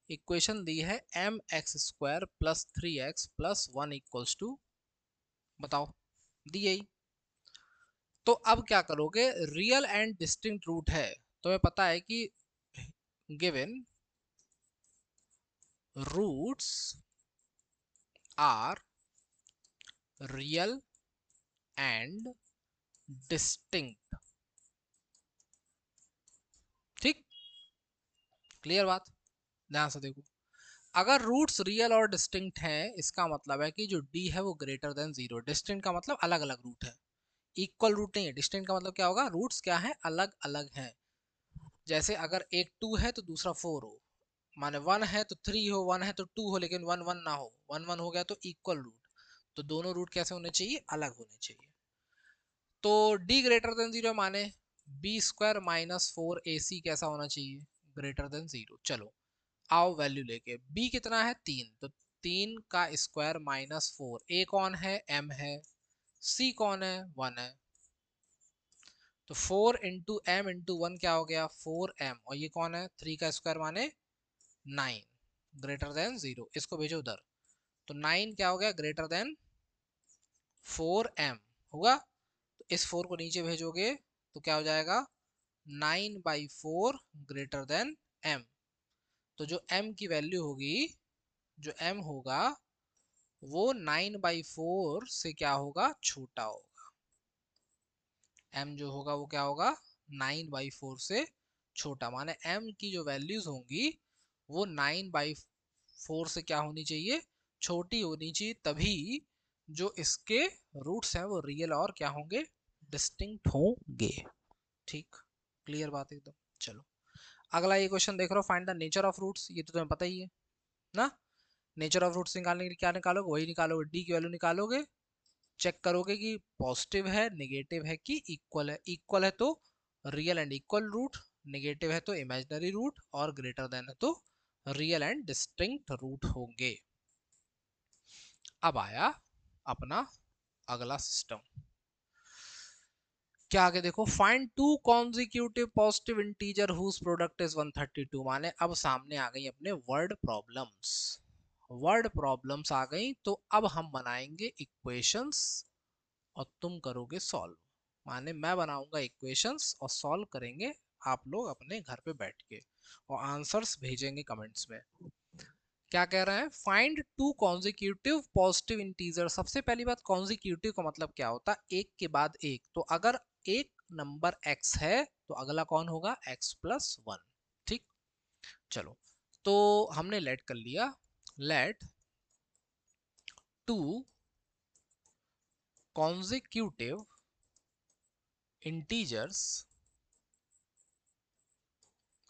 इक्वेशन दी है mx² plus 3x plus 1 equals to, बताओ, दी यही। तो अब क्या करोगे, रियल एंड डिस्टिंक्ट रूट है, तुम्हें पता है कि given roots are real and distinct. ठीक, क्लियर बात, ध्यान से देखो। अगर रूट्स रियल और डिस्टिंक्ट हैं, इसका मतलब है कि जो d है वो ग्रेटर देन 0। डिस्टिंक्ट का मतलब अलग अलग रूट है, इक्वल रूट नहीं है। डिस्टिंक्ट का मतलब क्या होगा, रूट्स क्या है, अलग अलग हैं। जैसे अगर एक 2 है तो दूसरा 4 हो, माने 1 है तो 3 हो, 1 है तो 2 हो, लेकिन 1 1 ना हो, 1 1 हो गया तो इक्वल रूट। तो दोनों रूट कैसे होने चाहिए, अलग होने चाहिए। तो d ग्रेटर देन 0 माने b² माइनस 4ac कैसा होना चाहिए, ग्रेटर देन 0। चलो आओ वैल्यू लेके, b कितना है 3, तो 3 का स्क्वायर माइनस 4, a कौन है, m है, c कौन है, 1 है। तो 4 इंटू एम इंटू 1 क्या हो गया, 4m, और ये कौन है, 3 का स्क्वायर माने 9, ग्रेटर देन 0। इसको भेजो उधर, तो 9 क्या हो गया, ग्रेटर देन 4m होगा। तो इस 4 को नीचे भेजोगे तो क्या हो जाएगा, 9/4 ग्रेटर देन m। तो जो m की वैल्यू होगी, जो m होगा वो 9/4 से क्या होगा, छोटा होगा। m जो होगा वो क्या होगा, 9/4 से छोटा, माने m की जो वैल्यूज होंगी वो 9/4 से क्या होनी चाहिए, छोटी होनी चाहिए, तभी जो इसके रूट्स हैं वो रियल और क्या होंगे, डिस्टिंक्ट होंगे। ठीक, क्लियर बात एकदम। चलो अगला ये क्वेश्चन देख रहे हो, find the nature of roots. ये तो तुम्हें पता ही है ना, नेचर ऑफ रूट्स निकालने के लिए क्या निकालोगे, वही निकालोगे, डी की वैल्यू निकालोगे, चेक करोगे कि पॉजिटिव है, नेगेटिव है कि इक्वल है। इक्वल है तो real and equal root, negative है तो इमेजिनरी रूट, और ग्रेटर देन है तो रियल एंड डिस्टिंक्ट रूट होंगे। अब आया अपना अगला सिस्टम, क्या आगे देखो, find two consecutive positive integer whose product is 132। माने अब सामने आ गई अपने वर्ड प्रॉब्लम्स, वर्ड प्रॉब्लम्स आ गई। तो अब हम बनाएंगे इक्वेशंस और तुम करोगे सॉल्व, माने मैं बनाऊंगा इक्वेशंस और सॉल्व करेंगे आप लोग अपने घर पे बैठ के, और आंसर्स भेजेंगे कमेंट्स में। क्या कह रहे हैं, find two consecutive positive integer. सबसे पहली बात, कॉन्जिक्यूटिव का मतलब क्या होता है, एक के बाद एक। तो अगर एक नंबर x है तो अगला कौन होगा, x+1। ठीक, चलो तो हमने लेट कर लिया, लेट टू कॉन्जिक्यूटिव इंटीजर्स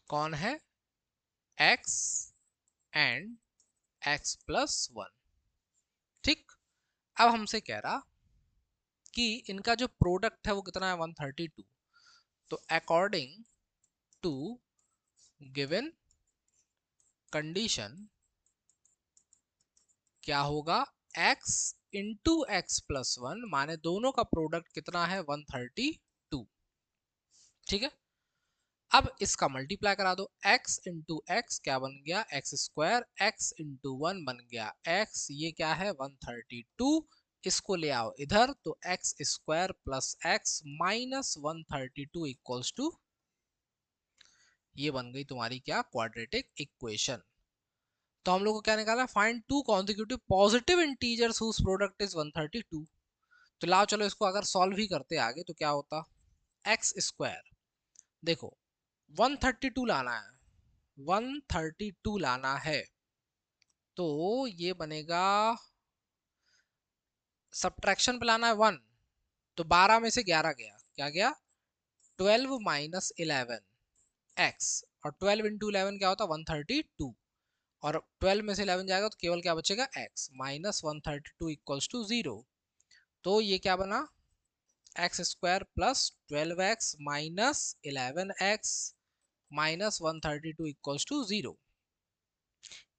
कौन है, x एंड x+1। ठीक, अब हमसे कह रहा कि इनका जो प्रोडक्ट है वो कितना है, 132। तो अकॉर्डिंग टू गिवन कंडीशन क्या होगा, x इंटू x+1, माने दोनों का प्रोडक्ट कितना है, 132। ठीक है, अब इसका मल्टीप्लाई करा दो, x इंटू एक्स क्या बन गया, x², x इंटू 1 बन गया x, ये क्या है 132। इसको ले आओ इधर, तो x² plus x minus 132 equals to, ये बन गई तुम्हारी क्या, क्वाड्रेटिक इक्वेशन। तो हम लोग को क्या निकाला, find two consecutive positive integers whose product is 132। तो लाओ चलो इसको अगर सॉल्व ही करते आगे तो क्या होता, x², देखो 132 लाना है, 132 लाना है, तो ये बनेगा, सब्ट्रैक्शन पे लाना है 1, तो 12 में से 11 गया, क्या गया, 12 माइनस 11 x, और 12 इंटू 11 क्या होता, 132, और 12 में से 11 जाएगा तो केवल क्या बचेगा, x माइनस 132 इक्वल्स टू 0। तो ये क्या बना, x² plus 12x minus 11x minus 132 equals to 0।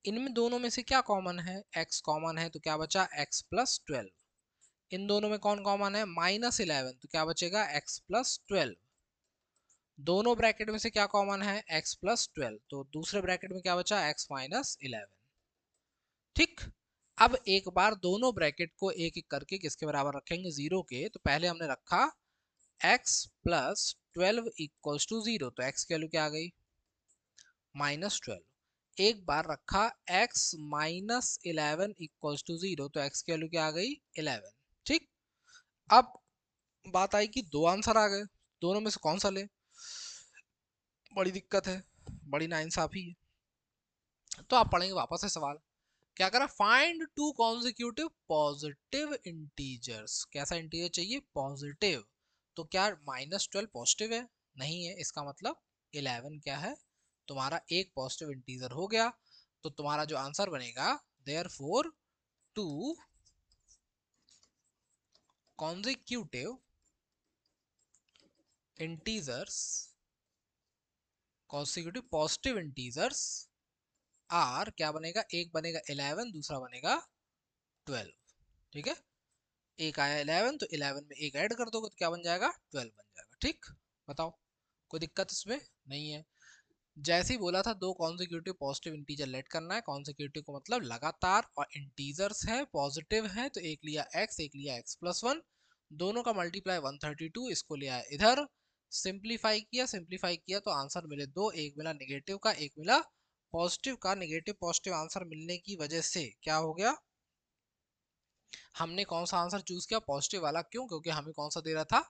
इनमें दोनों में से क्या कॉमन है, x कॉमन है, तो क्या बचा, x+12। इन दोनों में कौन कॉमन है, -11, तो क्या बचेगा, x+12। दोनों ब्रैकेट में से क्या कॉमन है, x प्लस 12, तो दूसरे ब्रैकेट में क्या बचा, x माइनस 11। ठीक, अब एक बार दोनों ब्रैकेट को एक एक करके किसके बराबर रखेंगे, 0 के। तो पहले हमने रखा x प्लस 12 इक्वल्स टू 0, तो x की वैल्यू क्या आ गई, माइनस 12। एक बार रखा x माइनस 11 इक्वल्स टू 0, तो x की वैल्यू क्या आ गई, 11। ठीक, अब बात आई कि दो आंसर आ गए, दोनों में से कौन सा ले, बड़ी दिक्कत है, बड़ी नाइंसाफी है। तो आप पढ़ेंगे वापस से सवाल, क्या करा, find two consecutive positive integers. कैसा इंटीजर चाहिए, पॉजिटिव। तो क्या माइनस 12 पॉजिटिव है, नहीं है, इसका मतलब 11 क्या है, तुम्हारा एक पॉजिटिव इंटीजर हो गया। तो तुम्हारा जो आंसर बनेगा, therefore two consecutive integers, consecutive positive integers are, क्या बनेगा, एक बनेगा 11, दूसरा बनेगा 12। ठीक है, एक आया 11, तो 11 में एक ऐड कर दोगे तो क्या बन जाएगा, 12 बन जाएगा। ठीक, बताओ, कोई दिक्कत इसमें नहीं है। जैसे ही बोला था दो कॉन्जिक्यूटिव पॉजिटिव इंटीजर लेट करना है, कॉन्जिक्यूटिव को मतलब लगातार, और इंटीजर्स है पॉजिटिव है, तो एक लिया x, एक लिया x प्लस 1, दोनों का मल्टीप्लाई 132, इसको लिया इधर, सिंप्लीफाई किया, सिंप्लीफाई किया तो आंसर मिले दो, एक मिला निगेटिव का, एक मिला पॉजिटिव का। निगेटिव पॉजिटिव आंसर मिलने की वजह से क्या हो गया, हमने कौन सा आंसर चूज किया, पॉजिटिव वाला। क्यों, क्योंकि हमें कौन सा दे रहा था,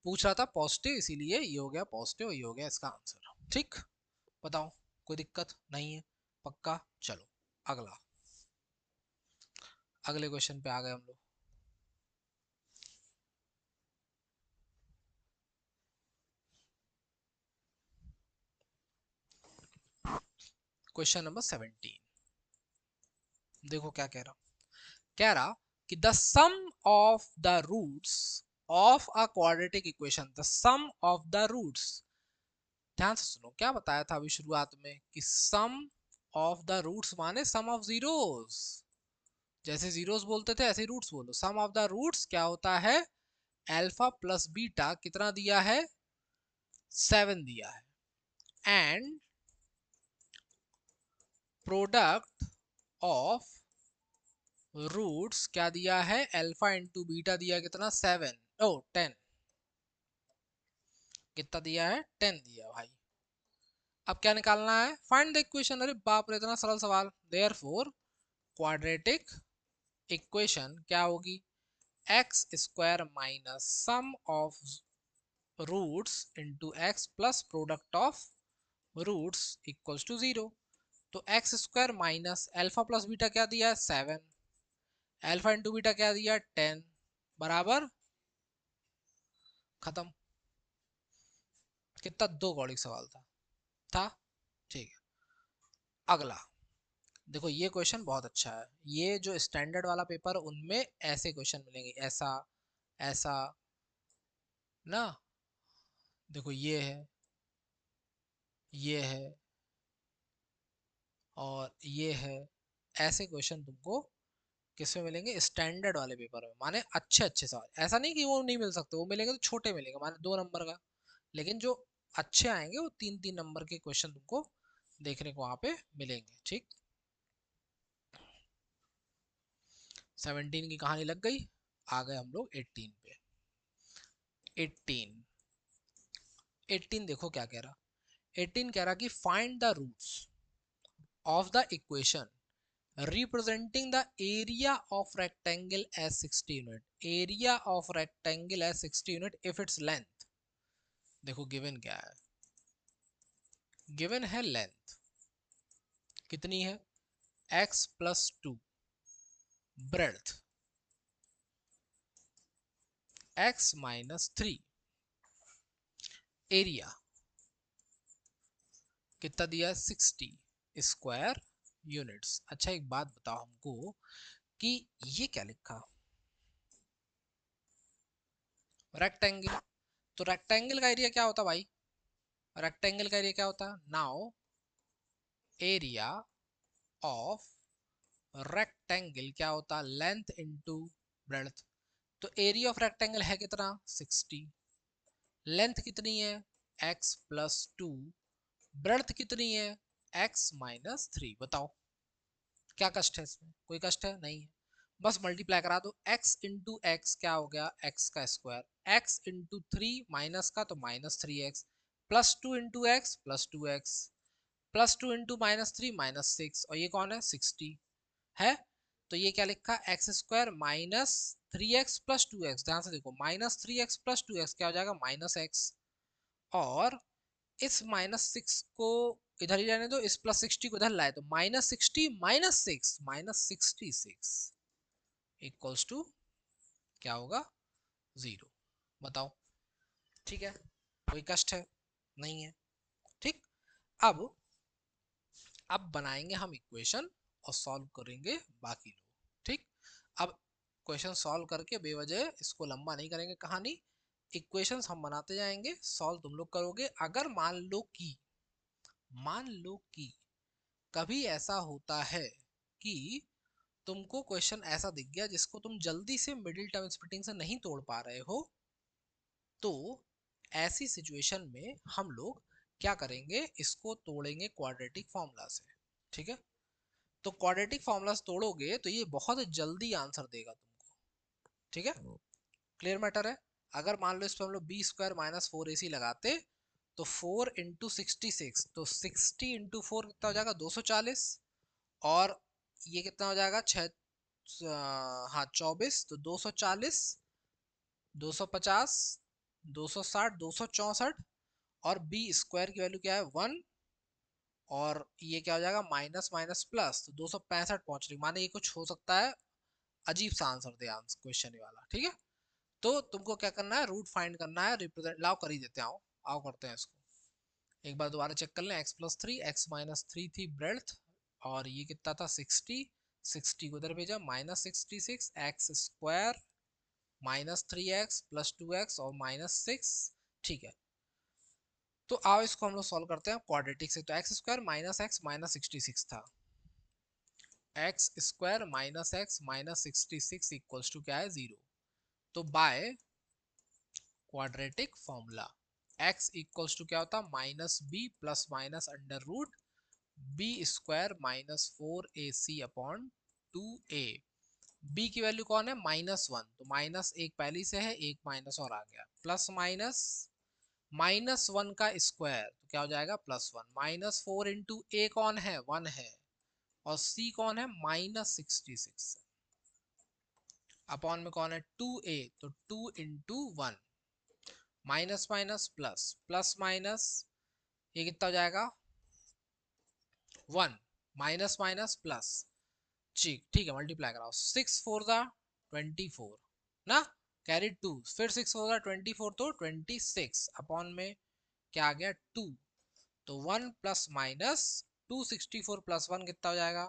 पूछ रहा था पॉजिटिव, इसीलिए ये हो गया पॉजिटिव, ये हो गया इसका आंसर। ठीक, बताओ, कोई दिक्कत नहीं है, पक्का। चलो अगला, अगले क्वेश्चन पे आ गए हम लोग। क्वेश्चन नंबर 17, देखो क्या कह रहा, कह रहा कि the sum of the roots of a quadratic equation, the sum of the roots, ध्यान से सुनो, क्या बताया था अभी शुरुआत में कि सम ऑफ द रूट्स माने सम ऑफ जीरोस, जैसे जीरोस बोलते थे ऐसे रूट्स बोलो। सम ऑफ द रूट्स क्या होता है, अल्फा प्लस बीटा कितना दिया है, 7 दिया है, एंड प्रोडक्ट ऑफ रूट्स क्या दिया है, अल्फा इंटू बीटा दिया कितना, 7, ओ 10, कितना दिया है, 10 दिया भाई। अब क्या निकालना है, फाइंड द इक्वेशन। अरे बाप रे, इतना सरल सवाल। देयरफॉर क्वाड्रेटिक इक्वेशन क्या होगी, x square minus sum of roots into x plus product of roots equals to 0। तो x square minus alpha plus beta क्या दिया है, 7, अल्फा इंटू बीटा क्या दिया, 10, बराबर, खत्म। कितना दो कौड़ी सवाल था। ठीक है, अगला देखो, ये क्वेश्चन बहुत अच्छा है। ये जो स्टैंडर्ड वाला पेपर उनमें ऐसे क्वेश्चन मिलेंगे, ऐसा ऐसा ना, देखो ये है और ये है, ऐसे क्वेश्चन तुमको किस में मिलेंगे, स्टैंडर्ड वाले पेपर में, माने अच्छे अच्छे सवाल। ऐसा नहीं कि वो नहीं मिल सकते, वो मिलेंगे तो छोटे मिलेंगे, माने 2 नंबर का, लेकिन जो अच्छे आएंगे वो 3 3 नंबर के क्वेश्चन तुमको देखने को वहां पे मिलेंगे। ठीक, 17 की कहानी लग गई, आ गए हम लोग 18 पे। 18, 18 देखो क्या कह रहा, 18 कह रहा कि find the roots of the equation representing the area of rectangle as 60 unit, area of rectangle as 60 unit if its length, देखो गिवन क्या है, गिवन है लेंथ कितनी है, x plus 2, breadth x minus 3, area कितना दिया है, 60 स्क्वायर यूनिट्स। अच्छा एक बात बताओ हमको कि ये क्या लिखा, रेक्टेंगल, तो रेक्टेंगल का एरिया क्या होता भाई, रेक्टेंगल का एरिया क्या होता, नाउ एरिया ऑफ रेक्टेंगल क्या होता, लेंथ इनटू ब्रेड्थ। तो एरिया ऑफ रेक्टेंगल है कितना, 60, लेंथ कितनी है x प्लस 2, ब्रेड्थ कितनी है x माइनस 3। बताओ क्या कष्ट है इसमें, कोई कष्ट है नहीं है, बस मल्टीप्लाई करा दो। x इंटू एक्स क्या हो गया x का स्क्वायर, x इंटू 3 माइनस का तो minus 3x, plus 2 into x plus 2x, plus 2 into minus 3 minus 6, और ये कौन है 60 है। तो ये क्या लिखा x square minus 3x plus 2x, ध्यान से देखो माइनस 3x प्लस 2x क्या हो जाएगा माइनस x, और इस माइनस 6 को इधर ही रहने दो, इस प्लस 60 को इधर लाए तो minus 60 minus 6 minus 66 equals to क्या होगा 0। बताओ ठीक है, कोई कष्ट है नहीं है। ठीक, अब बनाएंगे हम इक्वेशन और सॉल्व करेंगे बाकी लोग। ठीक, अब क्वेश्चन सॉल्व करके बेवजह इसको लंबा नहीं करेंगे कहानी, इक्वेशंस हम बनाते जाएंगे, सॉल्व तुम लोग करोगे। अगर मान लो कि कभी ऐसा होता है कि तुमको क्वेश्चन ऐसा दिख गया जिसको तुम जल्दी से मिडिल टर्म स्प्लिटिंग से नहीं तोड़ पा रहे हो, तो ऐसी सिचुएशन में हम लोग क्या करेंगे, इसको तोड़ेंगे क्वाड्रेटिक फॉर्मूला से। ठीक है, तो क्वाड्रेटिक फॉर्मूलास तोड़ोगे तो ये बहुत जल्दी आंसर देगा तुमको। ठीक है, क्लियर मैटर है। अगर मान लो इस पर हम लोग बी स्क्वायर माइनस 4ac लगाते तो 4 इंटू 66, तो 60 इंटू 4 कितना हो जाएगा 240, और ये कितना हो जाएगा 6, हाँ 24, तो 240, 250, 260, 264, और बी स्क्वायर की वैल्यू क्या है 1, और ये क्या हो जाएगा माइनस माइनस प्लस, तो 265 पहुंच रही, माने ये कुछ हो सकता है अजीब सा आंसर दे आंसर क्वेश्चन वाला। ठीक है, तो तुमको क्या करना है, रूट फाइंड करना है, रिप्रेजेंट लाओ कर ही देते हैं, आओ आओ करते हैं इसको एक बार दोबारा चेक कर लें। x प्लस 3, एक्स माइनस 3 थी ब्रेड्थ, और ये कितना था 60, 60 को उधर भेजा minus 66, x square minus 3x plus 2x और माइनस 6। ठीक है, तो आओ इसको हम लोग सॉल्व करते हैं क्वाड्रेटिक से। तो x square minus x minus 66 था, x square minus x minus 66 equals to क्या है 0। तो by quadratic formula x equals to क्या होता है minus b plus minus under root b square minus 4ac upon 2a। b की value कौन है -1, तो माइनस एक पहली से है, एक माइनस और आ गया, प्लस माइनस -1 का स्क्वायर तो क्या हो जाएगा +1, -4 इंटू ए कौन है 1 है, और c कौन है -66, अपॉन में कौन है 2a, तो 2 into 1, minus minus plus, plus minus ये कितना हो जाएगा 1, माइनस माइनस प्लस, ठीक ठीक है मल्टीप्लाई कराओ, 6 4 दा 24 ना, कैरी 2, फिर 6 4 दा 24, तो 26 अपॉन में क्या आ गया 2, तो 1 प्लस माइनस 264 प्लस 1 कितना हो जाएगा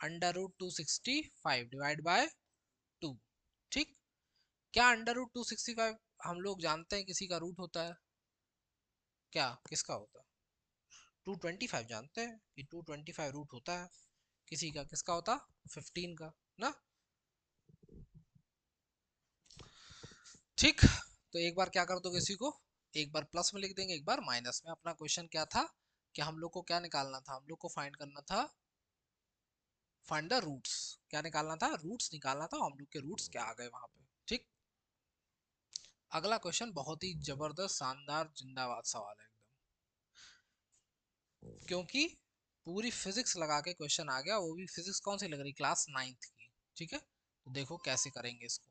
अंडर रूट 265 डिवाइड बाय 2। ठीक, क्या अंडर रूट 265 हम लोग जानते हैं किसी का रूट होता है, क्या किसका होता है 225 जानते हैं कि 225 रूट होता है किसी का, किसका होता 15 का ना। ठीक, तो एक बार क्या कर दो किसी को, एक बार प्लस में लिख देंगे, एक बार माइनस में। अपना क्वेश्चन क्या था कि हम लोग को क्या निकालना था, हम लोग को फाइंड करना था, फाइंड द रूट्स, क्या निकालना था रूट्स निकालना था, हम लोग के रूट्स क्या आ गए वहां पे। ठीक, अगला क्वेश्चन बहुत ही जबरदस्त शानदार जिंदाबाद सवाल है एकदम, क्योंकि पूरी फिजिक्स लगा के क्वेश्चन आ गया, वो भी फिजिक्स कौन सी लग रही क्लास 9th की। ठीक है, तो देखो कैसे करेंगे इसको,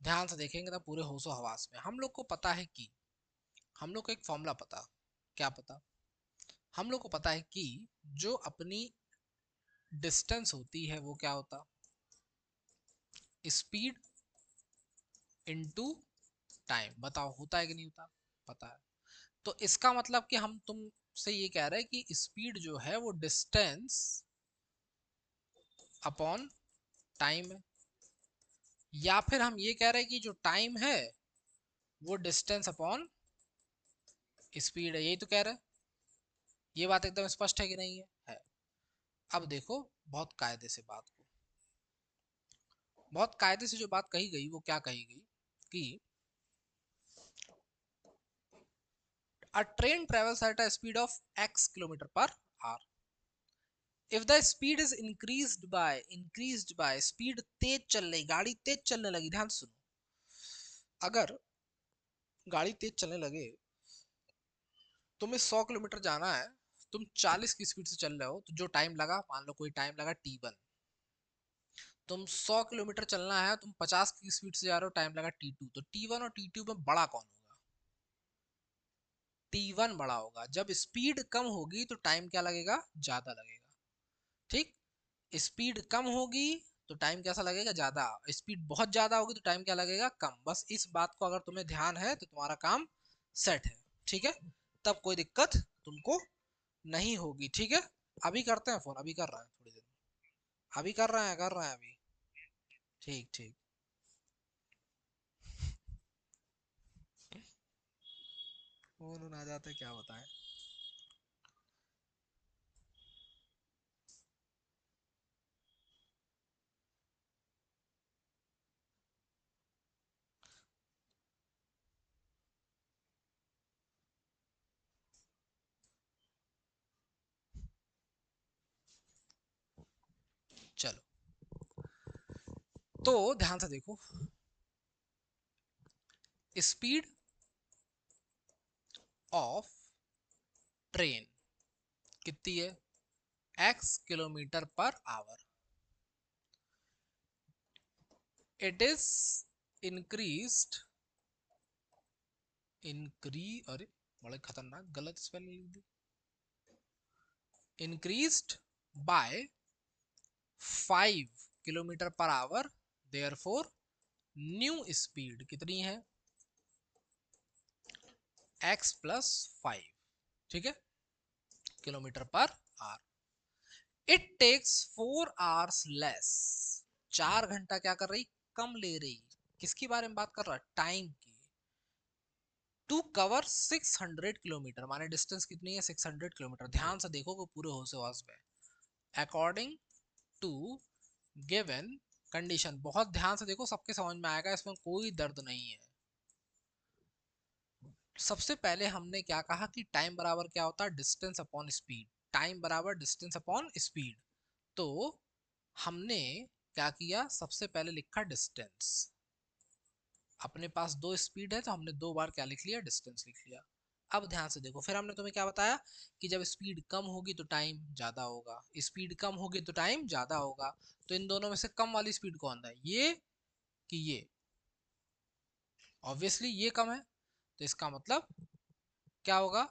ध्यान से देखेंगे ना पूरे होशो हवास में। हम लोग को पता है कि हम लोग को एक फॉर्मूला पता, क्या पता, हम लोग को पता है कि जो अपनी डिस्टेंस होती है वो क्या होता, स्पीड इनटू टाइम। बताओ होता है कि नहीं होता, पता है। तो इसका मतलब कि हम तुमसे ये कह रहे हैं कि स्पीड जो है वो डिस्टेंस अपॉन टाइम है, या फिर हम ये कह रहे हैं कि जो टाइम है वो डिस्टेंस अपॉन स्पीड है, यही तो कह रहे हैं। ये बात एकदम स्पष्ट है कि नहीं है। अब देखो बहुत कायदे से बात को, बहुत कायदे से जो बात कही गई वो क्या कही गई कि A train travels at a speed of x kilometer per hour. If the speed is increased by speed, तेज चल रही गाड़ी, तेज चलने लगी, ध्यान से सुनो, अगर गाड़ी तेज चलने लगे, तुम्हें 100 किलोमीटर जाना है, तुम 40 की स्पीड से चल रहे हो, तो जो टाइम लगा, मान लो कोई टाइम लगा t1, तुम 100 किलोमीटर चलना है, तुम 50 की स्पीड से जा रहे हो, टाइम लगा t2, तो t1 और t2 में बड़ा कौन होगा? t1 बड़ा होगा। जब स्पीड कम होगी तो टाइम क्या लगेगा? ज्यादा लगेगा। ठीक, स्पीड कम होगी तो टाइम कैसा लगेगा? ज्यादा। स्पीड बहुत ज्यादा होगी तो टाइम क्या लगेगा? कम। बस इस बात को अगर तुम्हें ध्यान है तो तुम्हारा काम सेट है। ठीक है, तब कोई दिक्कत तुमको नहीं होगी। ठीक है, अभी करते हैं फोन, अभी कर रहा है, थोड़ी देर में अभी कर रहे हैं अभी। ठीक ठीक। फोन आ जाते क्या बताएं। चलो, तो ध्यान से देखो, स्पीड ऑफ ट्रेन कितनी है? x kilometre per hour. It is increased, अरे बड़े खतरनाक गलत स्पेलिंग लिख दी, increased by 5 kilometre per hour, therefore new speed कितनी है? x प्लस 5, ठीक है, kilometre per hour. It takes 4 hours less, 4 घंटा क्या कर रही? कम ले रही। किसकी बारे में बात कर रहा है? टाइम की। टू कवर 600 किलोमीटर, माने डिस्टेंस कितनी है? 600 किलोमीटर। ध्यान से देखो कि पूरे होश वास में, अकॉर्डिंग टू गिवन कंडीशन, बहुत ध्यान से देखो, सबके समझ में आएगा, इसमें कोई दर्द नहीं है। सबसे पहले हमने क्या कहा कि टाइम बराबर क्या होता है? Distance upon speed. टाइम बराबर डिस्टेंस अपॉन स्पीड। तो हमने क्या किया? सबसे पहले लिखा डिस्टेंस। अपने पास दो स्पीड है तो हमने दो बार क्या लिख लिया? डिस्टेंस लिख लिया। अब ध्यान से देखो, फिर हमने तुम्हें क्या बताया कि जब स्पीड कम होगी तो टाइम ज्यादा होगा, स्पीड कम होगी तो टाइम ज्यादा होगा। तो इन दोनों में से कम वाली स्पीड कौन है? ये कि ये? ऑब्वियसली ये कम है, तो इसका मतलब क्या होगा?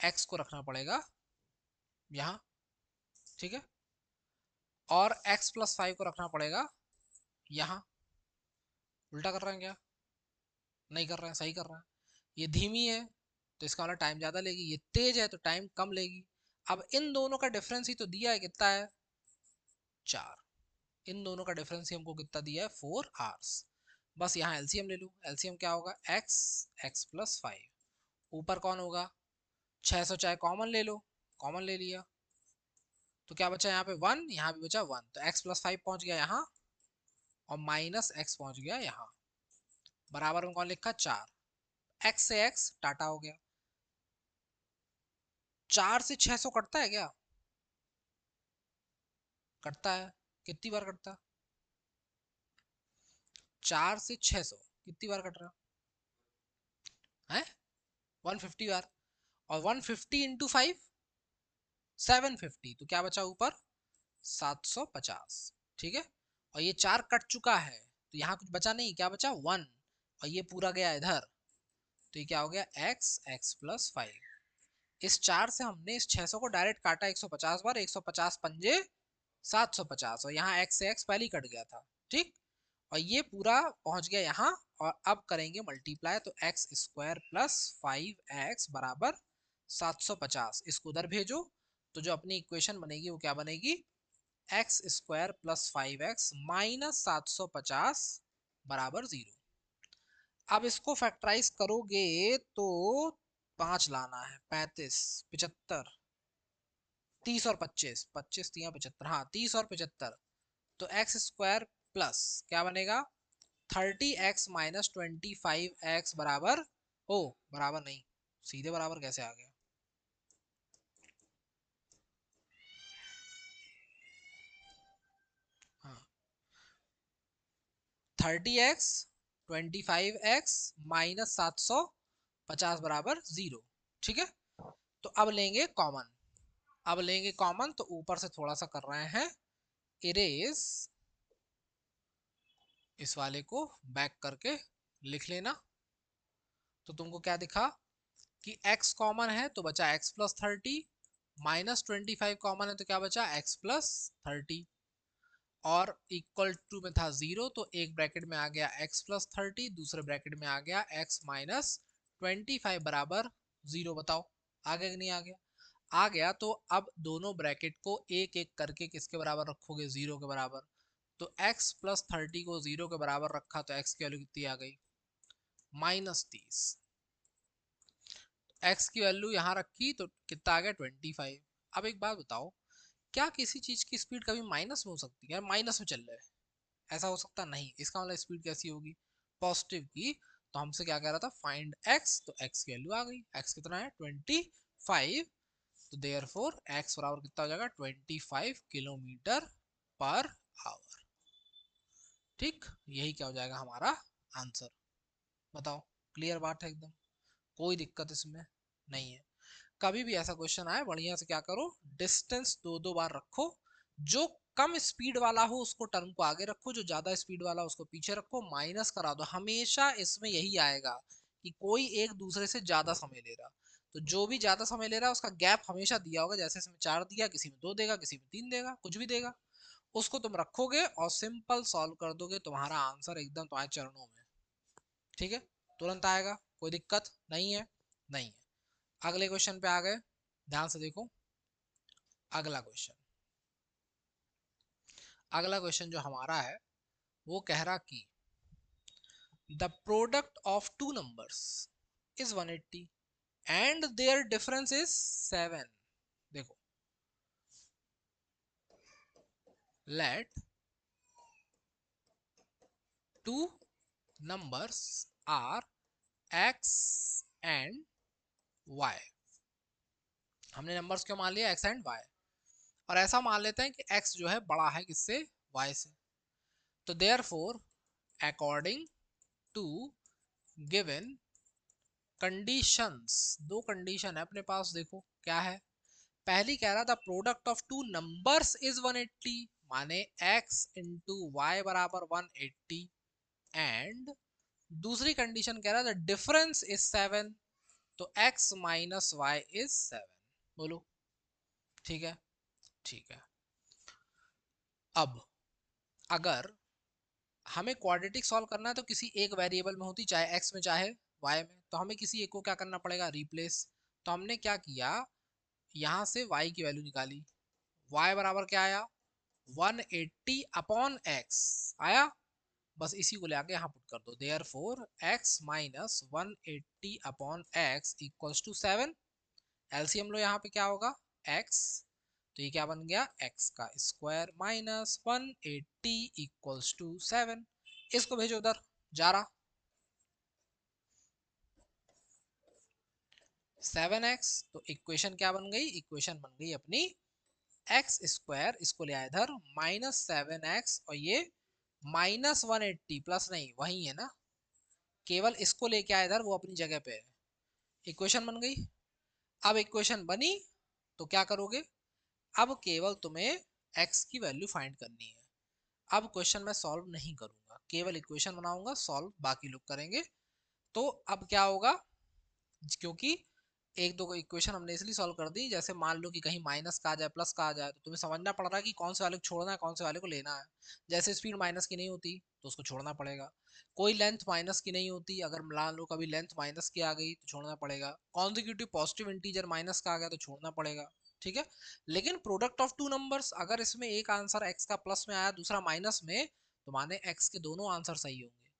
एक्स को रखना पड़ेगा यहाँ, ठीक है, और एक्स प्लस 5 को रखना पड़ेगा यहाँ। उल्टा कर रहे हैं क्या? नहीं कर रहे हैं, सही कर रहे हैं। ये धीमी है तो इसका मतलब टाइम ज्यादा लेगी, ये तेज है तो टाइम कम लेगी। अब इन दोनों का डिफरेंस ही तो दिया है, कितना है? 4। इन दोनों का डिफरेंस ही हमको कितना दिया है? 4 आवर्स। बस यहाँ एलसीएम ले लूँ। एलसीएम क्या होगा? एक्स, एक्स प्लस 5, ऊपर कौन होगा? 600, चाहे कॉमन ले लो, कॉमन ले लिया, तो क्या बचा यहाँ पे? 1, यहाँ भी बचा 1, तो एक्स प्लस 5 पहुंच गया यहाँ, और माइनस एक्स पहुंच गया यहाँ। बराबर में कौन लिखा? 4। एक्स से एक्स टाटा हो गया। 4 से 600 कटता है क्या? कटता है। कितनी बार कटता है? 4 से 600 कितनी बार कट रहा है? 150 बार। और 150 इंटू 5, 750, तो क्या बचा ऊपर? 750, ठीक है। और ये 4 कट चुका है तो यहाँ कुछ बचा नहीं, क्या बचा? 1, और ये पूरा गया इधर, तो ये क्या हो गया? X, x plus 5। इस 4 से हमने इस 600 को डायरेक्ट काटा 150 बार, 150 पंजे 750, और यहाँ एक्स से एक्स पहले ही कट गया था, ठीक। और ये पूरा पहुंच गया यहाँ, और अब करेंगे मल्टीप्लाई, तो एक्स स्क्वायर प्लस 5x बराबर 750। इसको उधर भेजो, तो जो अपनी इक्वेशन बनेगी वो क्या बनेगी? X square plus 5x minus 750 बराबर 0। अब इसको फैक्टराइज करोगे तो 5 लाना है, 35, 75, 30 और 25, 25 3 75, हाँ 30 और 75, तो एक्स स्क्वायर प्लस क्या बनेगा? 30x माइनस 25x बराबर, ओ बराबर नहीं, सीधे बराबर कैसे आ गया? हाँ, 30x 25x माइनस 750 बराबर 0। ठीक है, तो अब लेंगे कॉमन। अब लेंगे कॉमन तो ऊपर से थोड़ा सा कर रहे हैं इरेज, इस वाले को बैक करके लिख लेना। तो तुमको क्या दिखा कि x कॉमन है तो बचा x प्लस 30, माइनस 25 कॉमन है तो क्या बचा x प्लस 30, और इक्वल टू में था 0 तो एक ब्रैकेट में आ गया x प्लस 30, दूसरे ब्रैकेट में आ गया x माइनस 25 बराबर 0। बताओ आ गया कि नहीं आ गया? आ गया। तो अब दोनों ब्रैकेट को एक एक करके किसके बराबर रखोगे? 0 के बराबर। तो x प्लस 30 को 0 के बराबर रखा तो x की वैल्यू कितनी आ गई? -30। x की वैल्यू यहाँ रखी तो कितना आ गया? 25। अब एक बात बताओ, क्या किसी चीज की स्पीड कभी माइनस में हो सकती है? माइनस में चल रहा है, ऐसा हो सकता नहीं। इसका मतलब स्पीड कैसी होगी? पॉजिटिव की। तो हमसे क्या कह रहा था? फाइंड x, तो x की वैल्यू आ गई। x कितना है? 25। तो देयरफॉर x बराबर कितना हो जाएगा? 25 किलोमीटर पर आवर। ठीक, यही क्या हो जाएगा हमारा आंसर? बताओ, क्लियर बात है एकदम, कोई दिक्कत इसमें नहीं है। कभी भी ऐसा क्वेश्चन आए बढ़िया से क्या करो, डिस्टेंस दो दो बार रखो। जो कम स्पीड वाला हो उसको टर्म को आगे रखो, जो ज्यादा स्पीड वाला उसको पीछे रखो, माइनस करा दो। हमेशा इसमें यही आएगा कि कोई एक दूसरे से ज्यादा समय ले रहा, तो जो भी ज्यादा समय ले रहा है उसका गैप हमेशा दिया होगा। जैसे इसमें 4 दिया, किसी में 2 देगा, किसी में 3 देगा, कुछ भी देगा, उसको तुम रखोगे और सिंपल सॉल्व कर दोगे, तुम्हारा आंसर एकदम तुम्हारे चरणों में। ठीक है, तुरंत आएगा, कोई दिक्कत नहीं है। नहीं है। अगले क्वेश्चन पे आ गए, ध्यान से देखो। अगला क्वेश्चन, अगला क्वेश्चन जो हमारा है वो कह रहा कि the product of two numbers is 180 and their difference is 7। देखो, let two numbers are x and y। हमने नंबर्स क्यों मान लिया? x and y। और ऐसा मान लेते हैं कि x जो है बड़ा है किससे? y से। तो therefore according to given conditions, दो कंडीशन है अपने पास। देखो क्या है, पहली कह रहा था product of two numbers is 180, माने x इंटू वाई बराबर 180, एंड दूसरी कंडीशन कह रहा था डिफरेंस इज 7, तो x माइनस वाई इज 7। बोलो, ठीक है? ठीक है। अब अगर हमें क्वाड्रेटिक सॉल्व करना है तो किसी एक वेरिएबल में होती, चाहे x में चाहे y में, तो हमें किसी एक को क्या करना पड़ेगा? रिप्लेस। तो हमने क्या किया, यहां से y की वैल्यू निकाली। y बराबर क्या आया? 180 अपॉन x आया। बस इसी को ले आके यहाँ पुट कर दो। Therefore x minus 180 upon x equals to 7। LCM लो, यहाँ पे क्या होगा? x, तो ये क्या बन गया? x का स्क्वायर माइनस 180 इक्वल्स टू 7। इसको भेजो उधर, जा रहा 7x। तो इक्वेशन क्या बन गई? इक्वेशन बन गई अपनी एक्स स्क्वायर, इसको ले आया इधर -7x, और ये -180 प्लस नहीं वही है ना, केवल इसको लेके आया इधर, वो अपनी जगह पे है। इक्वेशन बन गई। अब इक्वेशन बनी तो क्या करोगे? अब केवल तुम्हें x की वैल्यू फाइंड करनी है। अब क्वेश्चन मैं सॉल्व नहीं करूंगा, केवल इक्वेशन बनाऊंगा, सॉल्व बाकी लोग करेंगे। तो अब क्या होगा, क्योंकि एक दो इक्वेशन हमने इसलिए सॉल्व कर दी, जैसे मान लो कि कहीं माइनस का आ जाए, प्लस का आ जाए, तो तुम्हें समझना पड़ रहा है कि कौन से वाले को छोड़ना है, कौन से वाले को लेना है। जैसे स्पीड माइनस की नहीं होती तो उसको छोड़ना पड़ेगा। कोई लेंथ माइनस की नहीं होती, अगर मान लो कभी लेंथ माइनस की आ गई तो छोड़ना पड़ेगा। कॉन्जिक्यूटिव पॉजिटिव इंटीजर माइनस का आ गया तो छोड़ना पड़ेगा। ठीक है, लेकिन प्रोडक्ट ऑफ टू नंबर्स, अगर इसमें एक आंसर x का प्लस में आया, दूसरा माइनस में, तो माने x के दोनों आंसर सही होंगे।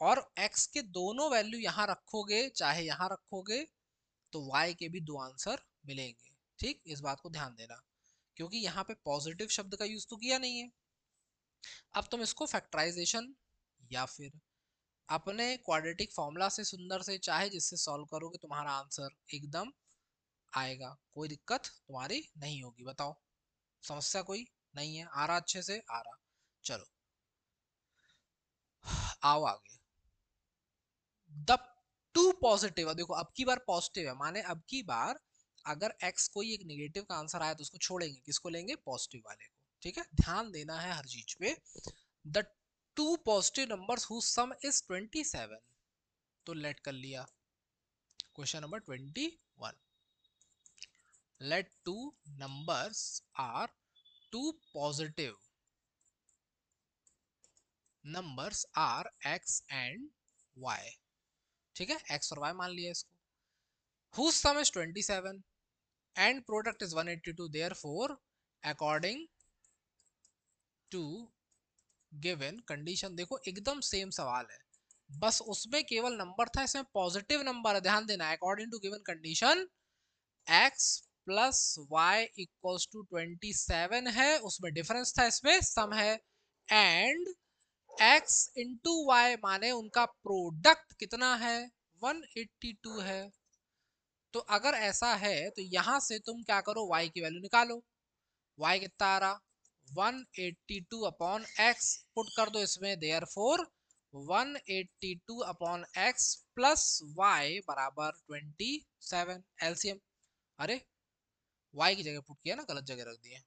और x के दोनों वैल्यू यहाँ रखोगे चाहे यहाँ रखोगे तो y के भी दो आंसर मिलेंगे। ठीक, इस बात को ध्यान देना, क्योंकि यहाँ पे पॉजिटिव शब्द का यूज तो किया नहीं है। अब तुम इसको फैक्टराइजेशन या फिर अपने क्वाड्रेटिक फॉर्मूला से सुंदर से चाहे जिससे सॉल्व करोगे तुम्हारा आंसर एकदम आएगा, कोई दिक्कत तुम्हारी नहीं होगी। बताओ, समस्या कोई नहीं है? आ रहा अच्छे से आ रहा? चलो आओ आगे। द टू पॉजिटिव, देखो अब की बार पॉजिटिव है, माने अब की बार अगर x कोई एक नेगेटिव का आंसर आया तो उसको छोड़ेंगे, किसको लेंगे? पॉजिटिव वाले को। ठीक है, ध्यान देना है हर चीज पे। The two positive numbers whose sum is 27, तो लेट कर लिया। Question number 21, let two numbers are two positive numbers are x and y। ठीक है, x और y मान लिया इसको। whose sum is 27 and product is 182, therefore according to given condition, देखो एकदम सेम सवाल है, बस उसमें केवल नंबर था, इसमें पॉजिटिव नंबर है। ध्यान देना, according to given condition x plus y equals to 27 है, उसमें डिफरेंस था, इसमें सम है। एंड x इंटू वाई माने उनका प्रोडक्ट कितना है? 182 है। तो अगर ऐसा है तो यहां से तुम क्या करो, y की वैल्यू निकालो। y कितना आ रहा? 182 अपॉन x पुट कर दो इसमें, therefore 182 upon x plus y बराबर 27। एलसीएम, अरे y की जगह पुट किया ना, गलत जगह रख दिया।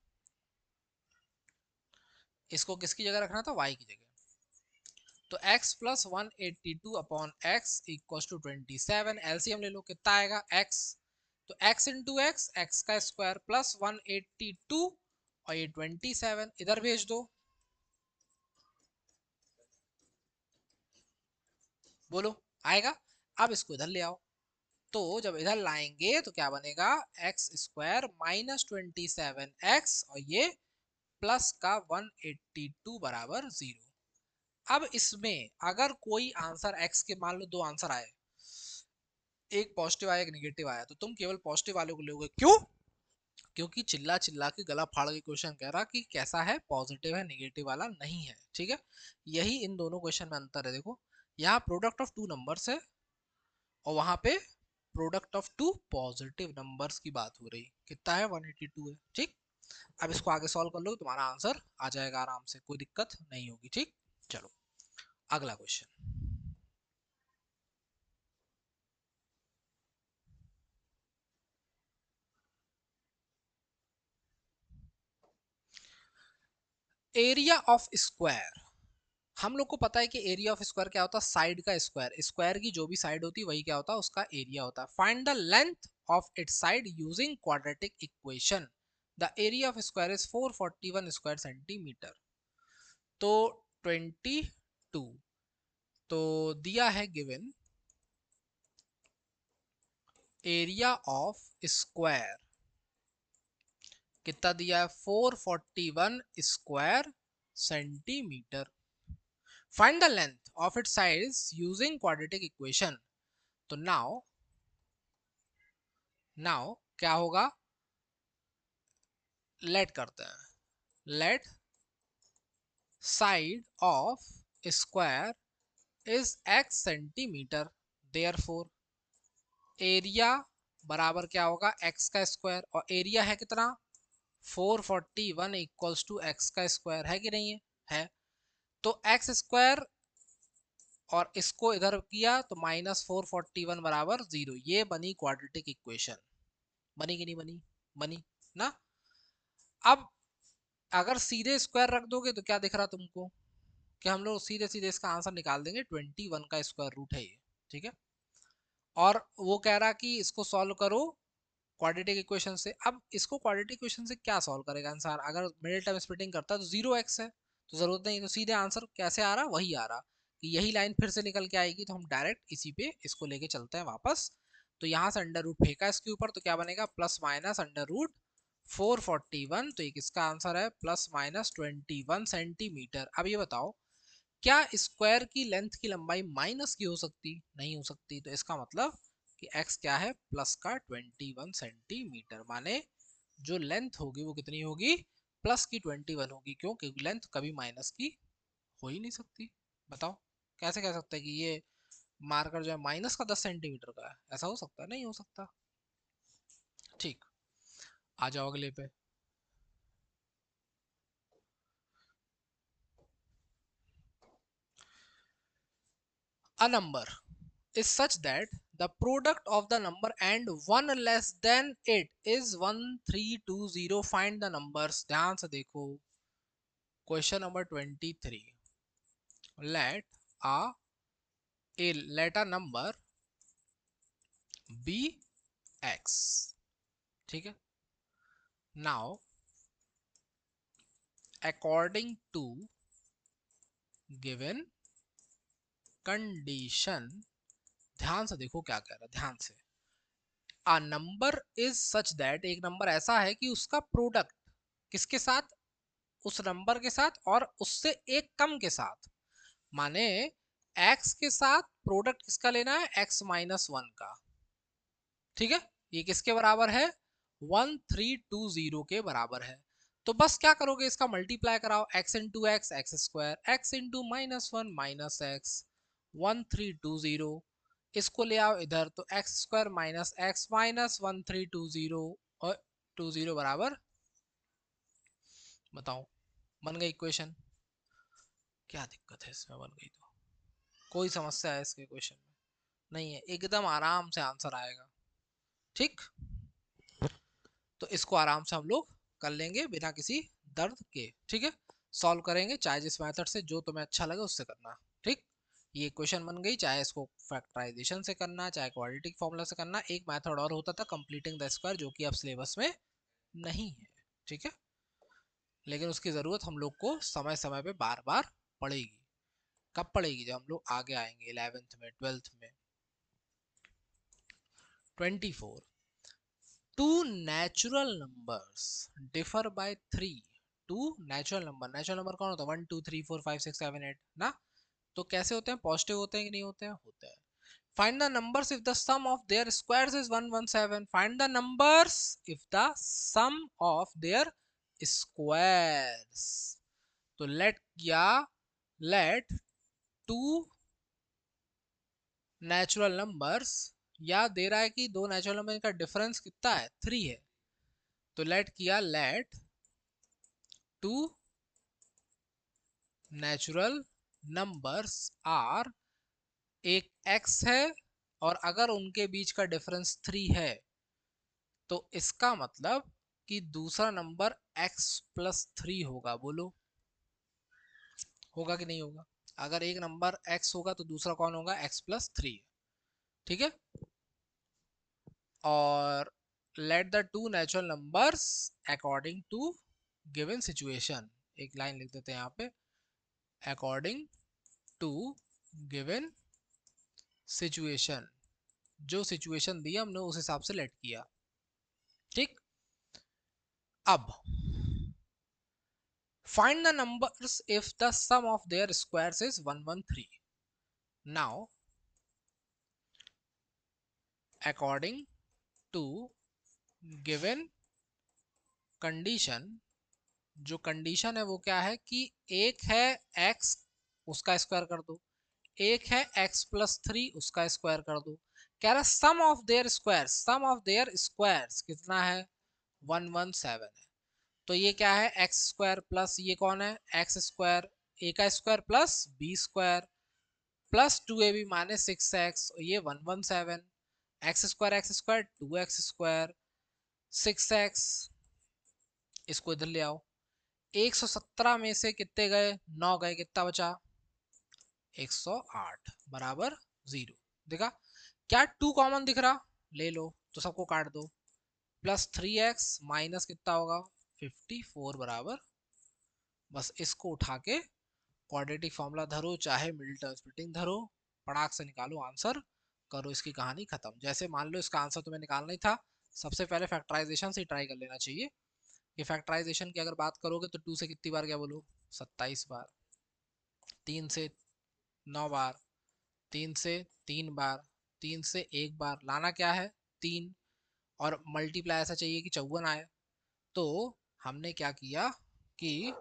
इसको किसकी जगह रखना था? y की जगह। तो x plus 182 upon x equal to 27। LCM ले लो, कितना आएगा? x, तो x इंटू एक्स का स्क्वायर प्लस 182 और ये 27 इधर भेज दो। बोलो आएगा? अब इसको इधर ले आओ, तो जब इधर लाएंगे तो क्या बनेगा? एक्स स्क्वायर माइनस 27x और ये प्लस का 182 बराबर 0। अब इसमें अगर कोई आंसर x के, मान लो दो आंसर आए, एक पॉजिटिव आया एक नेगेटिव आया, तो तुम केवल पॉजिटिव वाले को लोगे। क्यों? क्योंकि चिल्ला चिल्ला के गला फाड़ के क्वेश्चन कह रहा कि कैसा है, पॉजिटिव है, नेगेटिव वाला नहीं है। ठीक है, यही इन दोनों क्वेश्चन में अंतर है। देखो यहाँ प्रोडक्ट ऑफ टू नंबर्स है और वहां पे product of two positive numbers की बात हो रही। कितना है? 182 है। ठीक, अब इसको आगे सॉल्व कर लो, तुम्हारा आंसर आ जाएगा आराम से, कोई दिक्कत नहीं होगी। ठीक, चलो अगला क्वेश्चन। एरिया ऑफ स्क्वायर, हम लोग को पता है कि एरिया ऑफ स्क्वायर क्या होता है? साइड का स्क्वायर, स्क्वायर की जो भी साइड होती है वही क्या होता है? उसका एरिया होता है। Find the length of its side using quadratic equation. The area of square is 441 square centimetre. तो 22, तो दिया है गिवन एरिया ऑफ स्क्वायर कितना दिया है? 441 square centimetre. Find the length of its side using quadratic equation. तो now क्या होगा? लेट करते हैं, let side of square is x centimetre, therefore area बराबर क्या होगा? x का स्क्वायर, और एरिया है कितना? 441 इक्वल्स टू x का स्क्वायर, है कि नहीं है? है। तो x स्क्वायर और इसको इधर किया तो माइनस 441 बराबर 0, ये बनी क्वाड्रेटिक इक्वेशन। बनी कि नहीं बनी? बनी ना। अब अगर सीधे स्क्वायर रख दोगे तो क्या दिख रहा तुमको? कि हम लोग सीधे सीधे इसका आंसर निकाल देंगे, 21 का स्क्वायर रूट है ये। ठीक है, और वो कह रहा कि इसको सॉल्व करो क्वाड्रेटिक इक्वेशन से। अब इसको क्वाड्रेटिक इक्वेशन से क्या सॉल्व करेगा इंसान? अगर मिडिल टर्म स्प्लिटिंग करता है तो 0x है, तो जरूरत नहीं, तो सीधे आंसर कैसे आ रहा? वही आ रहा कि यही लाइन फिर से निकल के आएगी, तो हम डायरेक्ट इसी पे इसको लेके चलते हैं वापस। तो यहाँ से अंडर रूट फेंका इसके ऊपर, तो क्या बनेगा? प्लस माइनस अंडर रूट 441, तो ये किसका आंसर है? Plus minus 21 centimetre. अब ये बताओ, क्या स्क्वायर की लेंथ की लंबाई माइनस की हो सकती? नहीं हो सकती। तो इसका मतलब कि x क्या है? प्लस का 21 सेंटीमीटर, माने जो लेंथ होगी वो कितनी होगी? प्लस की 21 होगी। क्यों? क्योंकि लेंथ कभी माइनस की हो ही नहीं सकती। बताओ, कैसे कह सकते हैं कि ये मार्कर जो है माइनस का 10 सेंटीमीटर का है? ऐसा हो सकता है? नहीं हो सकता। ठीक, आ जाओ अगले पे। A number is such that the product of the number and one less than it is 1320. Find the numbers. ध्यान से देखो, question number 23। let a let a number be x, ठीक है। now according to given condition, ध्यान से देखो क्या कह रहा है, ध्यान से। a number is such that, एक नंबर ऐसा है कि उसका प्रोडक्ट किसके साथ? उस नंबर के साथ और उससे एक कम के साथ। माने x के साथ प्रोडक्ट किसका लेना है? x माइनस वन का, ठीक है। ये किसके बराबर है? 1320 के बराबर है। तो बस क्या करोगे, इसका मल्टीप्लाई कराओ, x into x x square, x into minus one minus x, 1320। इसको ले आओ इधर, तो x square minus x minus 1320 और 20 बराबर, बताओ बन गई इक्वेशन। क्या दिक्कत है इसमें? बन गई तो कोई समस्या है इसके क्वेश्चन में? नहीं है, एकदम आराम से आंसर आएगा। ठीक, तो इसको आराम से हम लोग कर लेंगे बिना किसी दर्द के, ठीक है। सॉल्व करेंगे चाहे जिस मेथड से, जो तुम्हें अच्छा लगे उससे करना। ठीक, ये क्वेश्चन बन गई, चाहे इसको फैक्टराइजेशन से करना, चाहे क्वाड्रेटिक फॉर्मूला से करना। एक मेथड और होता था कंप्लीटिंग द स्क्वायर, जो कि अब सिलेबस में नहीं है, ठीक है। लेकिन उसकी ज़रूरत हम लोग को समय समय पे बार बार पड़ेगी। कब पड़ेगी? जब हम लोग आगे आएंगे 11th में, 12th में। 24, two natural numbers differ by 3। Two natural number कौन होता है? 1 2 3 4 5 6 7 8 ना। तो कैसे होते हैं? पॉजिटिव होते हैं कि नहीं होते हैं? होते हैं। Find the numbers if the sum of their squares is 117। Find the numbers if the sum of their squares. तो लेट टू नेचुरल नंबर्स, या दे रहा है कि दो नेचुरल नंबर का डिफरेंस कितना है? 3 है। तो let two natural numbers are, एक x है और अगर उनके बीच का डिफरेंस 3 है, तो इसका मतलब कि दूसरा नंबर x प्लस 3 होगा। बोलो होगा कि नहीं होगा? अगर एक नंबर x होगा तो दूसरा कौन होगा? x प्लस 3, ठीक है। और let the two natural numbers according to given situation, एक लाइन लिख देते हैं यहाँ पे, अकॉर्डिंग टू गिवन सिचुएशन, जो सिचुएशन दी हमने उस हिसाब से लेट किया। ठीक, अब find the numbers if the sum of their squares is 113। Now according to given condition, जो कंडीशन है वो क्या है कि एक है x, उसका स्क्वायर कर दो, एक है x प्लस 3, उसका स्क्वायर कर दो। कह रहा sum of their squares, sum of their squares कितना है? 117 है। तो ये क्या है? एक्स स्क्वायर प्लस ये कौन है? एक्स स्क्वायर, ए का square plus b square plus 2ab minus 6x, ये 117। X square 2x square 6x, इसको इधर ले आओ। 117 में से कितने गए? 9 गए, कितना बचा? 108 बराबर 0। देखा क्या टू कॉमन दिख रहा? ले लो, तो सबको काट दो। प्लस 3x माइनस कितना होगा? 54 बराबर, बस इसको उठा के क्वाड्रेटिक फॉर्मूला धरो, चाहे मिडिल टर्म स्प्लिटिंग धरो, पड़ाक से निकालो आंसर, करो इसकी कहानी खत्म। जैसे मान लो इसका आंसर तुम्हें निकालना ही था, सबसे पहले फैक्टराइजेशन से ट्राई कर लेना चाहिए। कि फैक्टराइजेशन की अगर बात करोगे तो 2 से कितनी बार गया बोलो? 27 बार। 3 से 9 बार, 3 से 3 बार, 3 से 1 बार, लाना क्या है? 3। और मल्टीप्लाई ऐसा चाहिए कि 54 आए। तो हमने क्या किया कि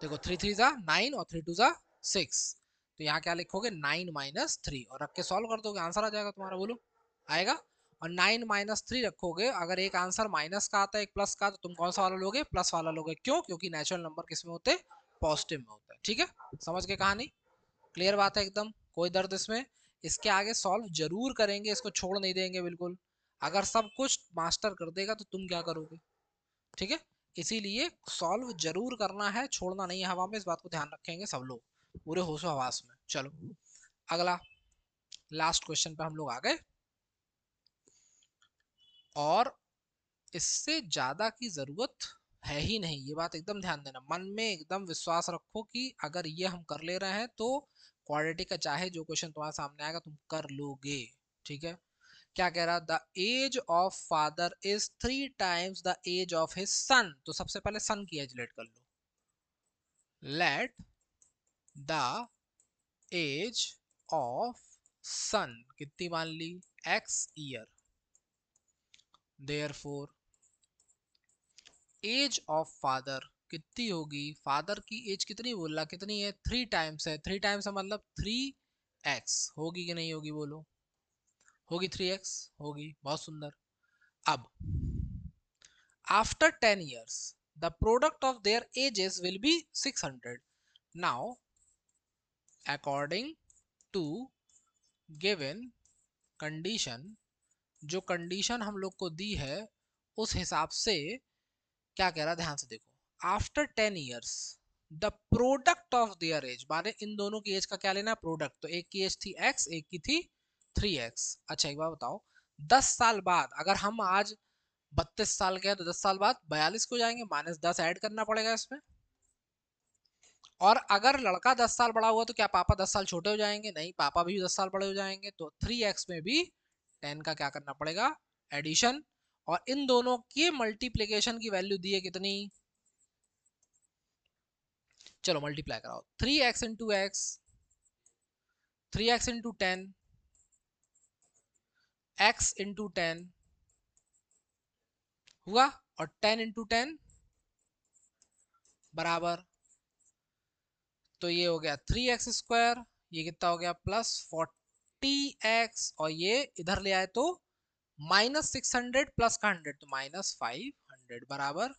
देखो 3 3 जा 9 और 3 2 जा 6, तो यहाँ क्या लिखोगे 9 - 3 और रख के सॉल्व कर दोगे, आंसर आ जाएगा तुम्हारा। बोलो आएगा। और 9 - 3 रखोगे, अगर एक आंसर माइनस का आता है एक प्लस का, तो तुम कौन सा वाला लोगे? प्लस वाला लोगे। क्यों? क्योंकि नेचुरल नंबर किस में होते हैं? पॉजिटिव में होता है। ठीक है, समझ के कहानी? क्लियर बात है एकदम, कोई दर्द इसमें? इसके आगे सॉल्व जरूर करेंगे, इसको छोड़ नहीं देंगे बिल्कुल। अगर सब कुछ मास्टर कर देगा तो तुम क्या करोगे? ठीक है, इसीलिए सॉल्व जरूर करना है, छोड़ना नहीं है हवा में। इस बात को ध्यान रखेंगे सब लोग पूरे होशो हवास में। चलो अगला, लास्ट क्वेश्चन पे हम लोग आ गए, और इससे ज्यादा की जरूरत है ही नहीं। ये बात एकदम ध्यान देना, मन में एकदम विश्वास रखो कि अगर ये हम कर ले रहे हैं तो क्वाड्रेटिक का चाहे जो क्वेश्चन तुम्हारे सामने आएगा तुम कर लोगे। ठीक है, क्या कह रहा? The age of father is 3 times the age of his son. तो सबसे पहले सन की एज लेट कर लो। Let the age of son कितनी मान ली? x year. Therefore age of father कितनी होगी? फादर की एज कितनी बोल रहा? कितनी है? 3 times है। 3 times है मतलब 3x। होगी कि नहीं होगी? बोलो होगी। 3x होगी, बहुत सुंदर। अब after 10 years the product of their ages will be 600. Now according to given condition, जो कंडीशन हम लोग को दी है उस हिसाब से क्या कह रहा है? ध्यान से देखो। After 10 years the product of their age, माने इन दोनों की एज का क्या लेना? प्रोडक्ट। तो एक की एज थी x, एक की थी 3x। अच्छा एक बात बताओ, 10 साल बाद अगर हम आज 32 साल के हैं तो 10 साल बाद 42 को जाएंगे, -10 ऐड करना पड़ेगा इसमें। और अगर लड़का 10 साल बड़ा हुआ तो क्या पापा 10 साल छोटे हो जाएंगे? नहीं, पापा भी 10 साल बड़े हो जाएंगे। तो 3x में भी 10 का क्या करना पड़ेगा? एडिशन। और इन दोनों की मल्टीप्लीकेशन की वैल्यू दी है कितनी? चलो मल्टीप्लाई कराओ। 3x into x, 3x into 10, x into 10 हुआ, और 10 इंटू 10 बराबर, तो ये हो गया 3x²। ये कितना हो गया? +40x। और ये इधर ले आए तो -600 प्लस का 100 तो -500 बराबर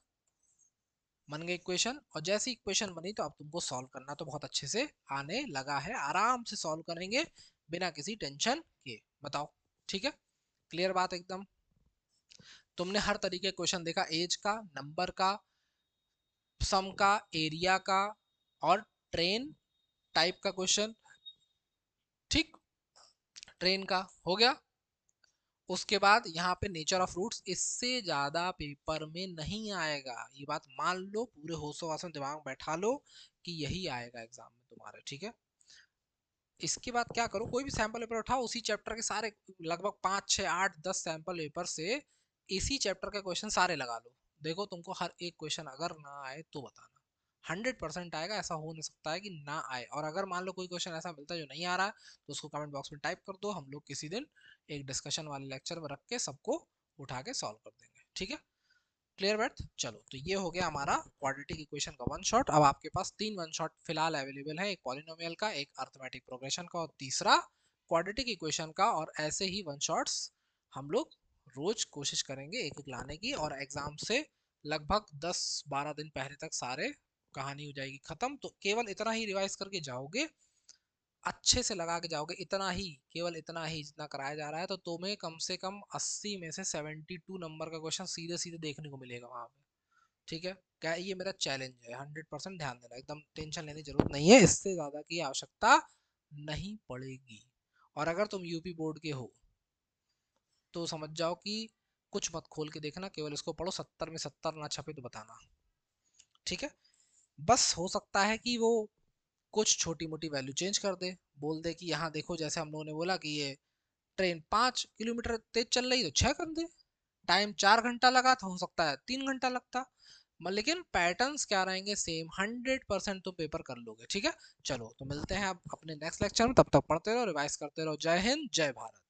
बन गई इक्वेशन। और जैसी इक्वेशन बनी तो अब तुमको सॉल्व करना तो बहुत अच्छे से आने लगा है, आराम से सॉल्व करेंगे बिना किसी टेंशन के। बताओ ठीक है, क्लियर बात एकदम? तुमने हर तरीके क्वेश्चन देखा, एज का, नंबर का, सम का, एरिया का, और ट्रेन टाइप का क्वेश्चन। ठीक, ट्रेन का हो गया। उसके बाद यहाँ पे नेचर ऑफ रूट्स, इससे ज्यादा पेपर में नहीं आएगा, ये बात मान लो, पूरे होशो वासो दिमाग में बैठा लो कि यही आएगा एग्जाम में तुम्हारे। ठीक है, इसके बाद क्या करो, कोई भी सैंपल पेपर उठाओ, उसी चैप्टर के सारे लगभग 5 6 8 10 सैंपल पेपर से इसी चैप्टर के क्वेश्चन सारे लगा लो। देखो तुमको हर एक क्वेश्चन अगर ना आए तो बताना, 100% आएगा, ऐसा हो नहीं सकता है कि ना आए। और अगर मान लो कोई क्वेश्चन ऐसा मिलता है जो नहीं आ रहा है तो उसको कमेंट बॉक्स में टाइप कर दो, हम लोग किसी दिन एक डिस्कशन वाले लेक्चर में रख के सबको उठा के सॉल्व कर देंगे। ठीक है, क्लियर बैठ? चलो तो ये हो गया हमारा क्वाड्रेटिक इक्वेशन का वन शॉट। अब आपके पास 3 वन शॉट फिलहाल अवेलेबल है, एक पॉलिनोमियल का, एक अर्थमेटिक प्रोग्रेशन का, और तीसरा क्वाड्रेटिक इक्वेशन का। और ऐसे ही वन शॉट्स हम लोग रोज कोशिश करेंगे एक एक लाने की, और एग्जाम से लगभग 10 12 दिन पहले तक सारे कहानी हो जाएगी खत्म। तो केवल इतना ही रिवाइज करके जाओगे, अच्छे से लगा के जाओगे, इतना ही, केवल इतना ही जितना कराया जा रहा है, तो तुम्हें कम से कम 80 में से 72 नंबर का क्वेश्चन सीधे सीधे देखने को मिलेगा वहां पे। ठीक है, क्या ये मेरा चैलेंज है, 100% ध्यान देना, एकदम टेंशन लेने की जरूरत नहीं है, इससे ज्यादा की आवश्यकता नहीं पड़ेगी। और अगर तुम यूपी बोर्ड के हो तो समझ जाओ कि कुछ मत खोल के देखना, केवल इसको पढ़ो, 70 में 70 ना छपे तो बताना। ठीक है, बस हो सकता है कि वो कुछ छोटी मोटी वैल्यू चेंज कर दे, बोल दे कि यहाँ देखो, जैसे हम लोगों ने बोला कि ये ट्रेन 5 किलोमीटर तेज चल रही तो 6 कर दे, टाइम 4 घंटा लगा था, हो सकता है 3 घंटा लगता, लेकिन पैटर्न्स क्या रहेंगे? सेम, 100% तुम पेपर कर लोगे। ठीक है, चलो तो मिलते हैं अब अपने नेक्स्ट लेक्चर में, तब तक पढ़ते रहो, रिवाइज करते रहो। जय हिंद, जय भारत।